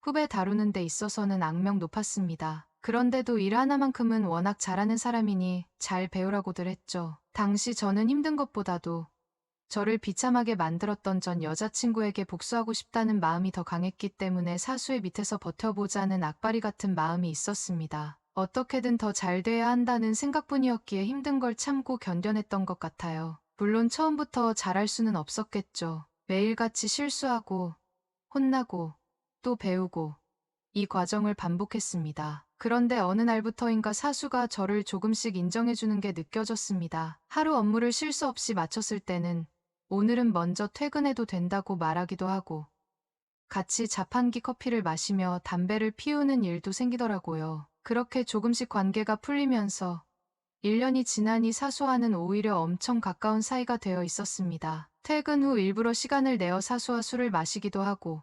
후배 다루는 데 있어서는 악명 높았습니다. 그런데도 일 하나만큼은 워낙 잘하는 사람이니 잘 배우라고들 했죠. 당시 저는 힘든 것보다도 저를 비참하게 만들었던 전 여자친구에게 복수하고 싶다는 마음이 더 강했기 때문에 사수의 밑에서 버텨보자는 악바리 같은 마음이 있었습니다. 어떻게든 더 잘 돼야 한다는 생각뿐이었기에 힘든 걸 참고 견뎌냈던 것 같아요. 물론 처음부터 잘할 수는 없었겠죠. 매일같이 실수하고 혼나고 또 배우고 이 과정을 반복했습니다. 그런데 어느 날부터인가 사수가 저를 조금씩 인정해주는 게 느껴졌습니다. 하루 업무를 실수 없이 마쳤을 때는 오늘은 먼저 퇴근해도 된다고 말하기도 하고 같이 자판기 커피를 마시며 담배를 피우는 일도 생기더라고요. 그렇게 조금씩 관계가 풀리면서 1년이 지나니 사수와는 오히려 엄청 가까운 사이가 되어 있었습니다. 퇴근 후 일부러 시간을 내어 사수와 술을 마시기도 하고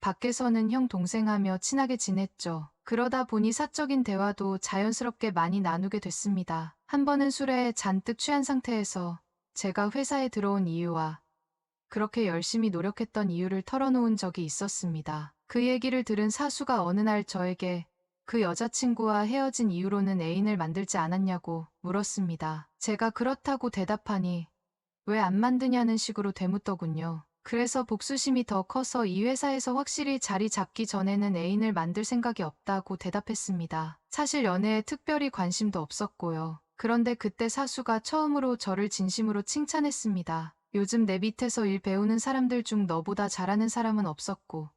밖에서는 형 동생하며 친하게 지냈죠. 그러다 보니 사적인 대화도 자연스럽게 많이 나누게 됐습니다. 한 번은 술에 잔뜩 취한 상태에서 제가 회사에 들어온 이유와 그렇게 열심히 노력했던 이유를 털어놓은 적이 있었습니다. 그 얘기를 들은 사수가 어느 날 저에게 그 여자친구와 헤어진 이유로는 애인을 만들지 않았냐고 물었습니다. 제가 그렇다고 대답하니 왜 안 만드냐는 식으로 되묻더군요. 그래서 복수심이 더 커서 이 회사에서 확실히 자리 잡기 전에는 애인을 만들 생각이 없다고 대답했습니다. 사실 연애에 특별히 관심도 없었고요. 그런데 그때 사수가 처음으로 저를 진심으로 칭찬했습니다. 요즘 내 밑에서 일 배우는 사람들 중 너보다 잘하는 사람은 없었고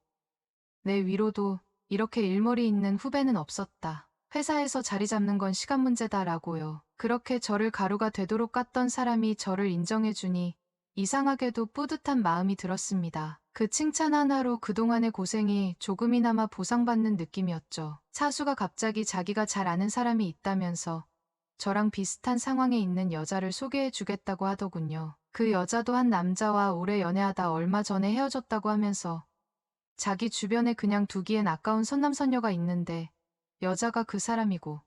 내 위로도 이렇게 일머리 있는 후배는 없었다. 회사에서 자리 잡는 건 시간 문제다라고요. 그렇게 저를 가루가 되도록 깠던 사람이 저를 인정해주니 이상하게도 뿌듯한 마음이 들었습니다. 그 칭찬 하나로 그동안의 고생이 조금이나마 보상받는 느낌이었죠. 사수가 갑자기 자기가 잘 아는 사람이 있다면서 저랑 비슷한 상황에 있는 여자를 소개해 주겠다고 하더군요. 그 여자도 한 남자와 오래 연애하다 얼마 전에 헤어졌다고 하면서 자기 주변에 그냥 두기엔 아까운 선남선녀가 있는데 여자가 그 사람이고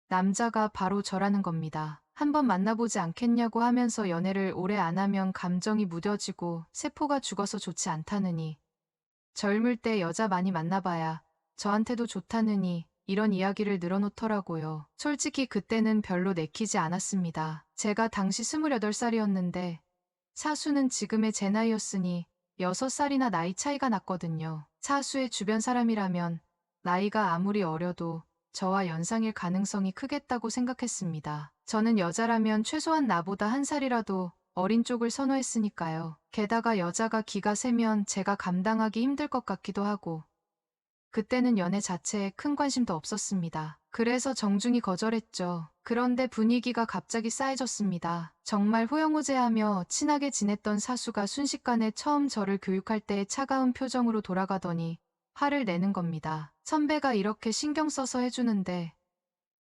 남자가 바로 저라는 겁니다. 한번 만나보지 않겠냐고 하면서 연애를 오래 안 하면 감정이 무뎌지고 세포가 죽어서 좋지 않다느니 젊을 때 여자 많이 만나봐야 저한테도 좋다느니 이런 이야기를 늘어놓더라고요. 솔직히 그때는 별로 내키지 않았습니다. 제가 당시 28살이었는데 사수는 지금의 제 나이였으니 6살이나 나이 차이가 났거든요. 사수의 주변 사람이라면 나이가 아무리 어려도 저와 연상일 가능성이 크겠다고 생각했습니다. 저는 여자라면 최소한 나보다 한 살이라도 어린 쪽을 선호했으니까요. 게다가 여자가 기가 세면 제가 감당하기 힘들 것 같기도 하고 그때는 연애 자체에 큰 관심도 없었습니다. 그래서 정중히 거절했죠. 그런데 분위기가 갑자기 싸해졌습니다. 정말 호영호재하며 친하게 지냈던 사수가 순식간에 처음 저를 교육할 때의 차가운 표정으로 돌아가더니 화를 내는 겁니다. 선배가 이렇게 신경 써서 해주는데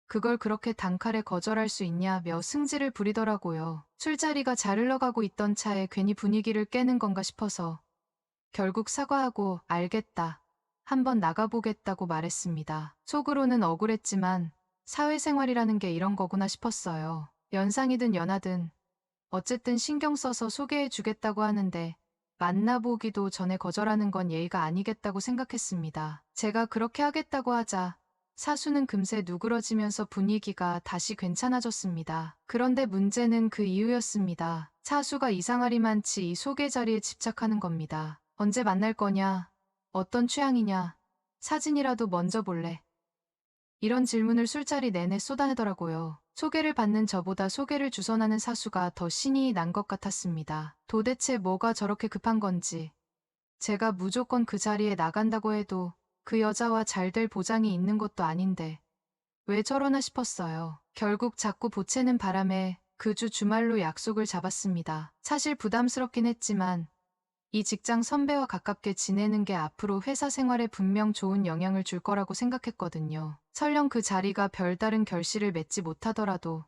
그걸 그렇게 단칼에 거절할 수 있냐며 승질을 부리더라고요. 술자리가 잘 흘러가고 있던 차에 괜히 분위기를 깨는 건가 싶어서 결국 사과하고 알겠다. 한번 나가보겠다고 말했습니다. 속으로는 억울했지만 사회생활이라는 게 이런 거구나 싶었어요. 연상이든 연하든 어쨌든 신경 써서 소개해 주겠다고 하는데 만나보기도 전에 거절하는 건 예의가 아니겠다고 생각했습니다. 제가 그렇게 하겠다고 하자 사수는 금세 누그러지면서 분위기가 다시 괜찮아졌습니다. 그런데 문제는 그 이유였습니다. 사수가 이상하리만치 이 소개 자리에 집착하는 겁니다. 언제 만날 거냐? 어떤 취향이냐? 사진이라도 먼저 볼래? 이런 질문을 술자리 내내 쏟아내더라고요. 소개를 받는 저보다 소개를 주선하는 사수가 더 신이 난 것 같았습니다. 도대체 뭐가 저렇게 급한 건지. 제가 무조건 그 자리에 나간다고 해도 그 여자와 잘 될 보장이 있는 것도 아닌데 왜 저러나 싶었어요. 결국 자꾸 보채는 바람에 그 주 주말로 약속을 잡았습니다. 사실 부담스럽긴 했지만 이 직장 선배와 가깝게 지내는 게 앞으로 회사 생활에 분명 좋은 영향을 줄 거라고 생각했거든요. 설령 그 자리가 별다른 결실을 맺지 못하더라도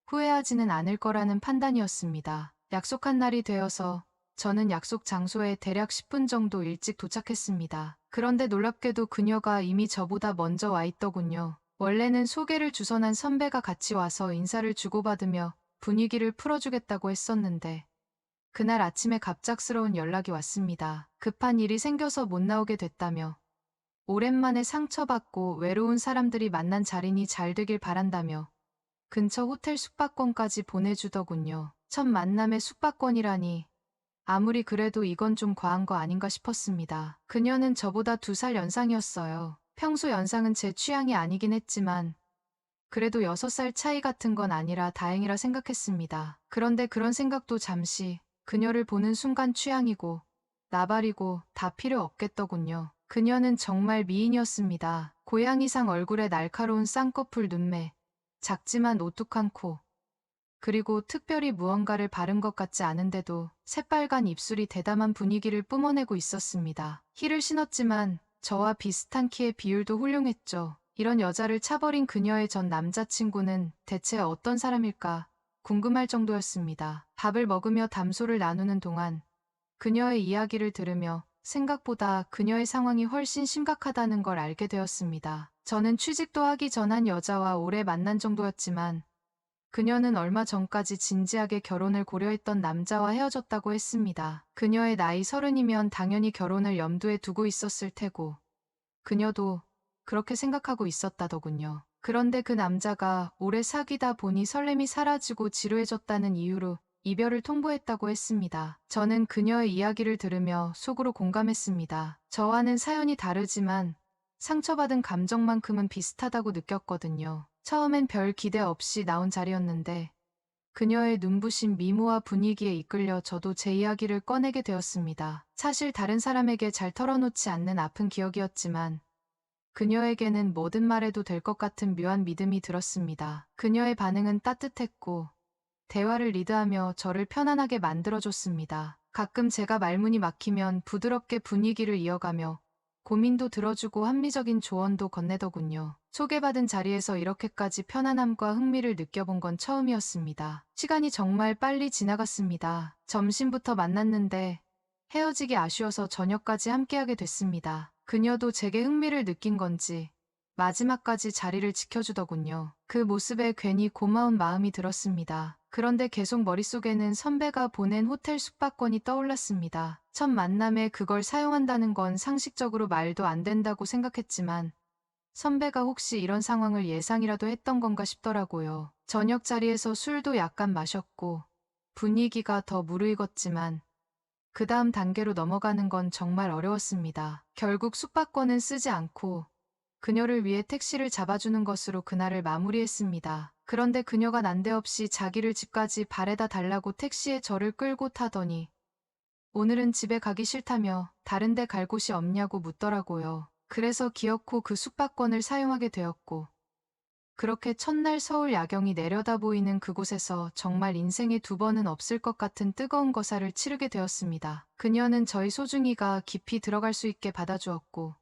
후회하지는 않을 거라는 판단이었습니다. 약속한 날이 되어서 저는 약속 장소에 대략 10분 정도 일찍 도착했습니다. 그런데 놀랍게도 그녀가 이미 저보다 먼저 와 있더군요. 원래는 소개를 주선한 선배가 같이 와서 인사를 주고받으며 분위기를 풀어주겠다고 했었는데 그날 아침에 갑작스러운 연락이 왔습니다. 급한 일이 생겨서 못 나오게 됐다며 오랜만에 상처받고 외로운 사람들이 만난 자리니 잘 되길 바란다며 근처 호텔 숙박권까지 보내주더군요. 첫 만남의 숙박권이라니 아무리 그래도 이건 좀 과한 거 아닌가 싶었습니다. 그녀는 저보다 2살 연상이었어요. 평소 연상은 제 취향이 아니긴 했지만 그래도 6살 차이 같은 건 아니라 다행이라 생각했습니다. 그런데 그런 생각도 잠시 그녀를 보는 순간 취향이고 나발이고 다 필요 없겠더군요. 그녀는 정말 미인이었습니다. 고양이상 얼굴에 날카로운 쌍꺼풀 눈매, 작지만 오뚝한 코, 그리고 특별히 무언가를 바른 것 같지 않은데도 새빨간 입술이 대담한 분위기를 뿜어내고 있었습니다. 힐을 신었지만 저와 비슷한 키의 비율도 훌륭했죠. 이런 여자를 차버린 그녀의 전 남자친구는 대체 어떤 사람일까 궁금할 정도였습니다. 밥을 먹으며 담소를 나누는 동안 그녀의 이야기를 들으며 생각보다 그녀의 상황이 훨씬 심각하다는 걸 알게 되었습니다. 저는 취직도 하기 전 한 여자와 오래 만난 정도였지만 그녀는 얼마 전까지 진지하게 결혼을 고려했던 남자와 헤어졌다고 했습니다. 그녀의 나이 30이면 당연히 결혼을 염두에 두고 있었을 테고 그녀도 그렇게 생각하고 있었다더군요. 그런데 그 남자가 오래 사귀다 보니 설렘이 사라지고 지루해졌다는 이유로 이별을 통보했다고 했습니다. 저는 그녀의 이야기를 들으며 속으로 공감했습니다. 저와는 사연이 다르지만 상처받은 감정만큼은 비슷하다고 느꼈거든요. 처음엔 별 기대 없이 나온 자리였는데 그녀의 눈부신 미모와 분위기에 이끌려 저도 제 이야기를 꺼내게 되었습니다. 사실 다른 사람에게 잘 털어놓지 않는 아픈 기억이었지만 그녀에게는 뭐든 말해도 될 것 같은 묘한 믿음이 들었습니다. 그녀의 반응은 따뜻했고 대화를 리드하며 저를 편안하게 만들어줬습니다. 가끔 제가 말문이 막히면 부드럽게 분위기를 이어가며 고민도 들어주고 합리적인 조언도 건네더군요. 소개받은 자리에서 이렇게까지 편안함과 흥미를 느껴본 건 처음이었습니다. 시간이 정말 빨리 지나갔습니다. 점심부터 만났는데 헤어지기 아쉬워서 저녁까지 함께하게 됐습니다. 그녀도 제게 흥미를 느낀 건지 마지막까지 자리를 지켜주더군요. 그 모습에 괜히 고마운 마음이 들었습니다. 그런데 계속 머릿속에는 선배가 보낸 호텔 숙박권이 떠올랐습니다. 첫 만남에 그걸 사용한다는 건 상식적으로 말도 안 된다고 생각했지만 선배가 혹시 이런 상황을 예상이라도 했던 건가 싶더라고요. 저녁 자리에서 술도 약간 마셨고 분위기가 더 무르익었지만 그 다음 단계로 넘어가는 건 정말 어려웠습니다. 결국 숙박권은 쓰지 않고 그녀를 위해 택시를 잡아주는 것으로 그날을 마무리했습니다. 그런데 그녀가 난데없이 자기를 집까지 바래다 달라고 택시에 저를 끌고 타더니 오늘은 집에 가기 싫다며 다른 데 갈 곳이 없냐고 묻더라고요. 그래서 기어코 그 숙박권을 사용하게 되었고 그렇게 첫날 서울 야경이 내려다 보이는 그곳에서 정말 인생에 2번은 없을 것 같은 뜨거운 거사를 치르게 되었습니다. 그녀는 저희 소중이가 깊이 들어갈 수 있게 받아주었고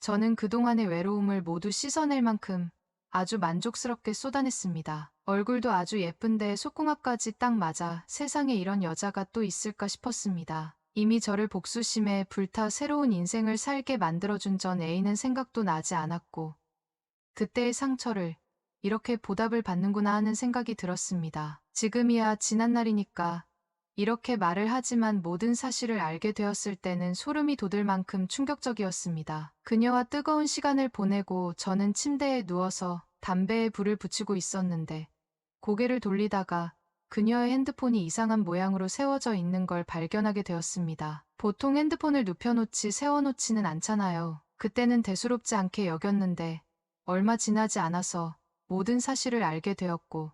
저는 그동안의 외로움을 모두 씻어낼 만큼 아주 만족스럽게 쏟아냈습니다. 얼굴도 아주 예쁜데 속궁합까지 딱 맞아 세상에 이런 여자가 또 있을까 싶었습니다. 이미 저를 복수심에 불타 새로운 인생을 살게 만들어준 전 애인은 생각도 나지 않았고 그때의 상처를 이렇게 보답을 받는구나 하는 생각이 들었습니다. 지금이야 지난 날이니까 이렇게 말을 하지만 모든 사실을 알게 되었을 때는 소름이 돋을 만큼 충격적이었습니다. 그녀와 뜨거운 시간을 보내고 저는 침대에 누워서 담배에 불을 붙이고 있었는데 고개를 돌리다가 그녀의 핸드폰이 이상한 모양으로 세워져 있는 걸 발견하게 되었습니다. 보통 핸드폰을 눕혀놓지 세워놓지는 않잖아요. 그때는 대수롭지 않게 여겼는데 얼마 지나지 않아서 모든 사실을 알게 되었고,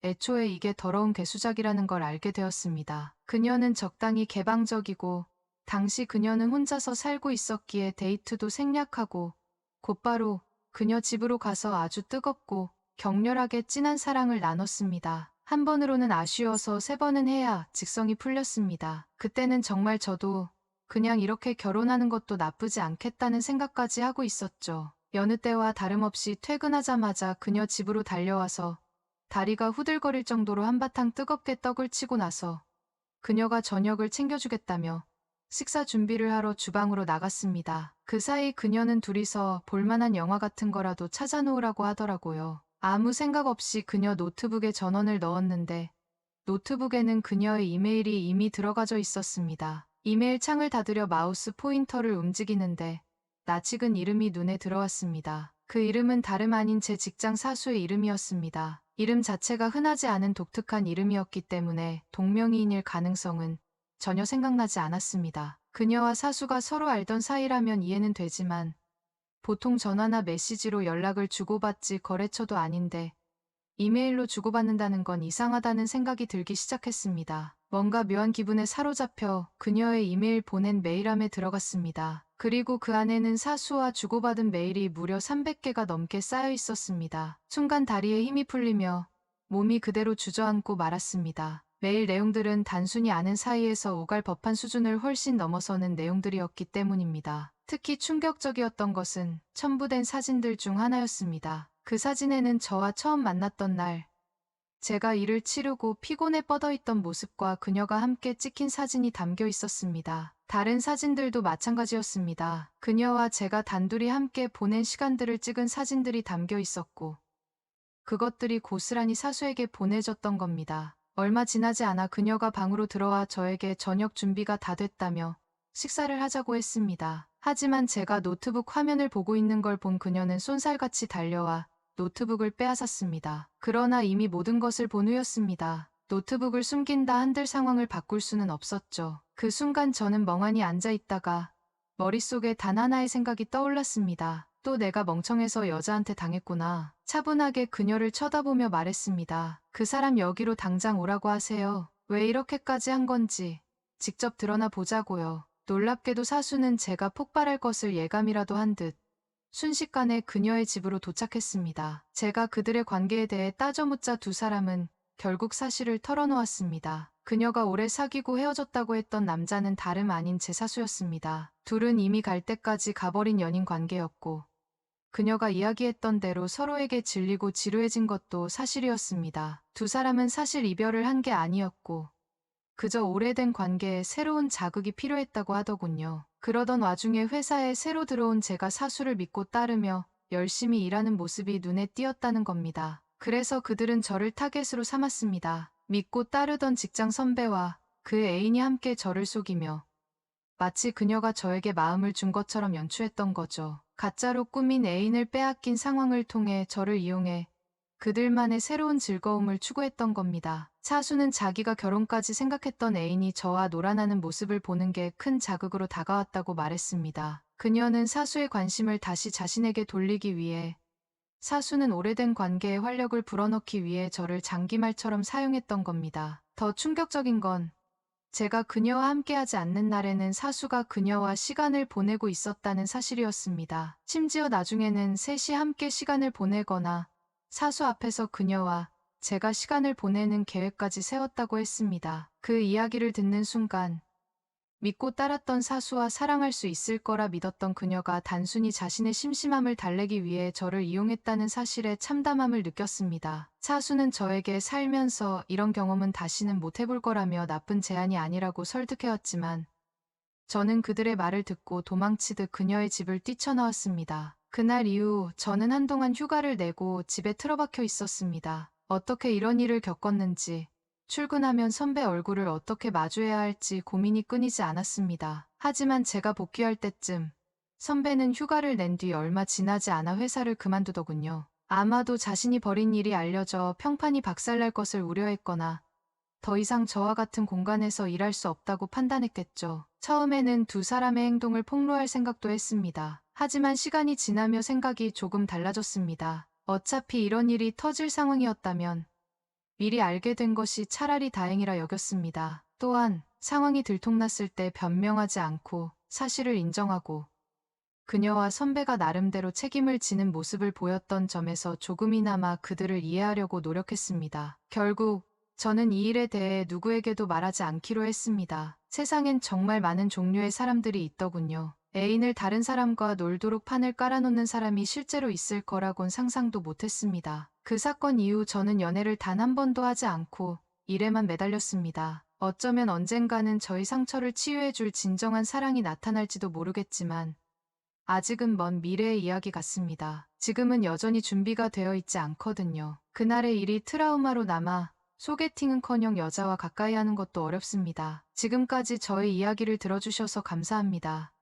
애초에 이게 더러운 괴수작이라는 걸 알게 되었습니다. 그녀는 적당히 개방적이고, 당시 그녀는 혼자서 살고 있었기에 데이트도 생략하고, 곧바로 그녀 집으로 가서 아주 뜨겁고 격렬하게 진한 사랑을 나눴습니다. 한 번으로는 아쉬워서 세 번은 해야 직성이 풀렸습니다. 그때는 정말 저도 그냥 이렇게 결혼하는 것도 나쁘지 않겠다는 생각까지 하고 있었죠. 여느 때와 다름없이 퇴근하자마자 그녀 집으로 달려와서 다리가 후들거릴 정도로 한바탕 뜨겁게 떡을 치고 나서 그녀가 저녁을 챙겨주겠다며 식사 준비를 하러 주방으로 나갔습니다. 그 사이 그녀는 둘이서 볼만한 영화 같은 거라도 찾아놓으라고 하더라고요. 아무 생각 없이 그녀 노트북에 전원을 넣었는데 노트북에는 그녀의 이메일이 이미 들어가져 있었습니다. 이메일 창을 닫으려 마우스 포인터를 움직이는데 낯익은 이름이 눈에 들어왔습니다. 그 이름은 다름 아닌 제 직장 사수의 이름이었습니다. 이름 자체가 흔하지 않은 독특한 이름이었기 때문에 동명이인일 가능성은 전혀 생각나지 않았습니다. 그녀와 사수가 서로 알던 사이라면 이해는 되지만 보통 전화나 메시지로 연락을 주고받지 거래처도 아닌데 이메일로 주고받는다는 건 이상하다는 생각이 들기 시작했습니다. 뭔가 묘한 기분에 사로잡혀 그녀의 이메일 보낸 메일함에 들어갔습니다. 그리고 그 안에는 사수와 주고받은 메일이 무려 300개가 넘게 쌓여 있었습니다. 순간 다리에 힘이 풀리며 몸이 그대로 주저앉고 말았습니다. 메일 내용들은 단순히 아는 사이에서 오갈 법한 수준을 훨씬 넘어서는 내용들이었기 때문입니다. 특히 충격적이었던 것은 첨부된 사진들 중 하나였습니다. 그 사진에는 저와 처음 만났던 날, 제가 일을 치르고 피곤해 뻗어있던 모습과 그녀가 함께 찍힌 사진이 담겨 있었습니다. 다른 사진들도 마찬가지였습니다. 그녀와 제가 단둘이 함께 보낸 시간들을 찍은 사진들이 담겨 있었고, 그것들이 고스란히 사수에게 보내졌던 겁니다. 얼마 지나지 않아 그녀가 방으로 들어와 저에게 저녁 준비가 다 됐다며 식사를 하자고 했습니다. 하지만 제가 노트북 화면을 보고 있는 걸 본 그녀는 쏜살같이 달려와 노트북을 빼앗았습니다. 그러나 이미 모든 것을 본 후였습니다. 노트북을 숨긴다 한들 상황을 바꿀 수는 없었죠. 그 순간 저는 멍하니 앉아 있다가 머릿속에 단 하나의 생각이 떠올랐습니다. 또 내가 멍청해서 여자한테 당했구나. 차분하게 그녀를 쳐다보며 말했습니다. 그 사람 여기로 당장 오라고 하세요. 왜 이렇게까지 한 건지 직접 드러나 보자고요. 놀랍게도 사수는 제가 폭발할 것을 예감이라도 한 듯 순식간에 그녀의 집으로 도착했습니다. 제가 그들의 관계에 대해 따져 묻자 두 사람은 결국 사실을 털어놓았습니다. 그녀가 오래 사귀고 헤어졌다고 했던 남자는 다름 아닌 제 사수였습니다. 둘은 이미 갈 때까지 가버린 연인 관계였고 그녀가 이야기했던 대로 서로에게 질리고 지루해진 것도 사실이었습니다. 두 사람은 사실 이별을 한 게 아니었고 그저 오래된 관계에 새로운 자극이 필요했다고 하더군요. 그러던 와중에 회사에 새로 들어온 제가 사수를 믿고 따르며 열심히 일하는 모습이 눈에 띄었다는 겁니다. 그래서 그들은 저를 타겟으로 삼았습니다. 믿고 따르던 직장 선배와 그 애인이 함께 저를 속이며 마치 그녀가 저에게 마음을 준 것처럼 연출했던 거죠. 가짜로 꾸민 애인을 빼앗긴 상황을 통해 저를 이용해 그들만의 새로운 즐거움을 추구했던 겁니다. 사수는 자기가 결혼까지 생각했던 애인이 저와 놀아나는 모습을 보는 게 큰 자극으로 다가왔다고 말했습니다. 그녀는 사수의 관심을 다시 자신에게 돌리기 위해 사수는 오래된 관계에 활력을 불어넣기 위해 저를 장기말처럼 사용했던 겁니다. 더 충격적인 건 제가 그녀와 함께하지 않는 날에는 사수가 그녀와 시간을 보내고 있었다는 사실이었습니다. 심지어 나중에는 셋이 함께 시간을 보내거나 사수 앞에서 그녀와 제가 시간을 보내는 계획까지 세웠다고 했습니다. 그 이야기를 듣는 순간 믿고 따랐던 사수와 사랑할 수 있을 거라 믿었던 그녀가 단순히 자신의 심심함을 달래기 위해 저를 이용했다는 사실에 참담함을 느꼈습니다. 사수는 저에게 살면서 이런 경험은 다시는 못 해볼 거라며 나쁜 제안이 아니라고 설득해왔지만 저는 그들의 말을 듣고 도망치듯 그녀의 집을 뛰쳐나왔습니다. 그날 이후 저는 한동안 휴가를 내고 집에 틀어박혀 있었습니다. 어떻게 이런 일을 겪었는지, 출근하면 선배 얼굴을 어떻게 마주해야 할지 고민이 끊이지 않았습니다. 하지만 제가 복귀할 때쯤 선배는 휴가를 낸 뒤 얼마 지나지 않아 회사를 그만두더군요. 아마도 자신이 벌인 일이 알려져 평판이 박살날 것을 우려했거나 더 이상 저와 같은 공간에서 일할 수 없다고 판단했겠죠. 처음에는 두 사람의 행동을 폭로할 생각도 했습니다. 하지만 시간이 지나며 생각이 조금 달라졌습니다. 어차피 이런 일이 터질 상황이었다면 미리 알게 된 것이 차라리 다행이라 여겼습니다. 또한 상황이 들통났을 때 변명하지 않고 사실을 인정하고 그녀와 선배가 나름대로 책임을 지는 모습을 보였던 점에서 조금이나마 그들을 이해하려고 노력했습니다. 결국 저는 이 일에 대해 누구에게도 말하지 않기로 했습니다. 세상엔 정말 많은 종류의 사람들이 있더군요. 애인을 다른 사람과 놀도록 판을 깔아놓는 사람이 실제로 있을 거라곤 상상도 못했습니다. 그 사건 이후 저는 연애를 단 한 번도 하지 않고 일에만 매달렸습니다. 어쩌면 언젠가는 저희 상처를 치유해줄 진정한 사랑이 나타날지도 모르겠지만 아직은 먼 미래의 이야기 같습니다. 지금은 여전히 준비가 되어 있지 않거든요. 그날의 일이 트라우마로 남아 소개팅은커녕 여자와 가까이 하는 것도 어렵습니다. 지금까지 저의 이야기를 들어주셔서 감사합니다.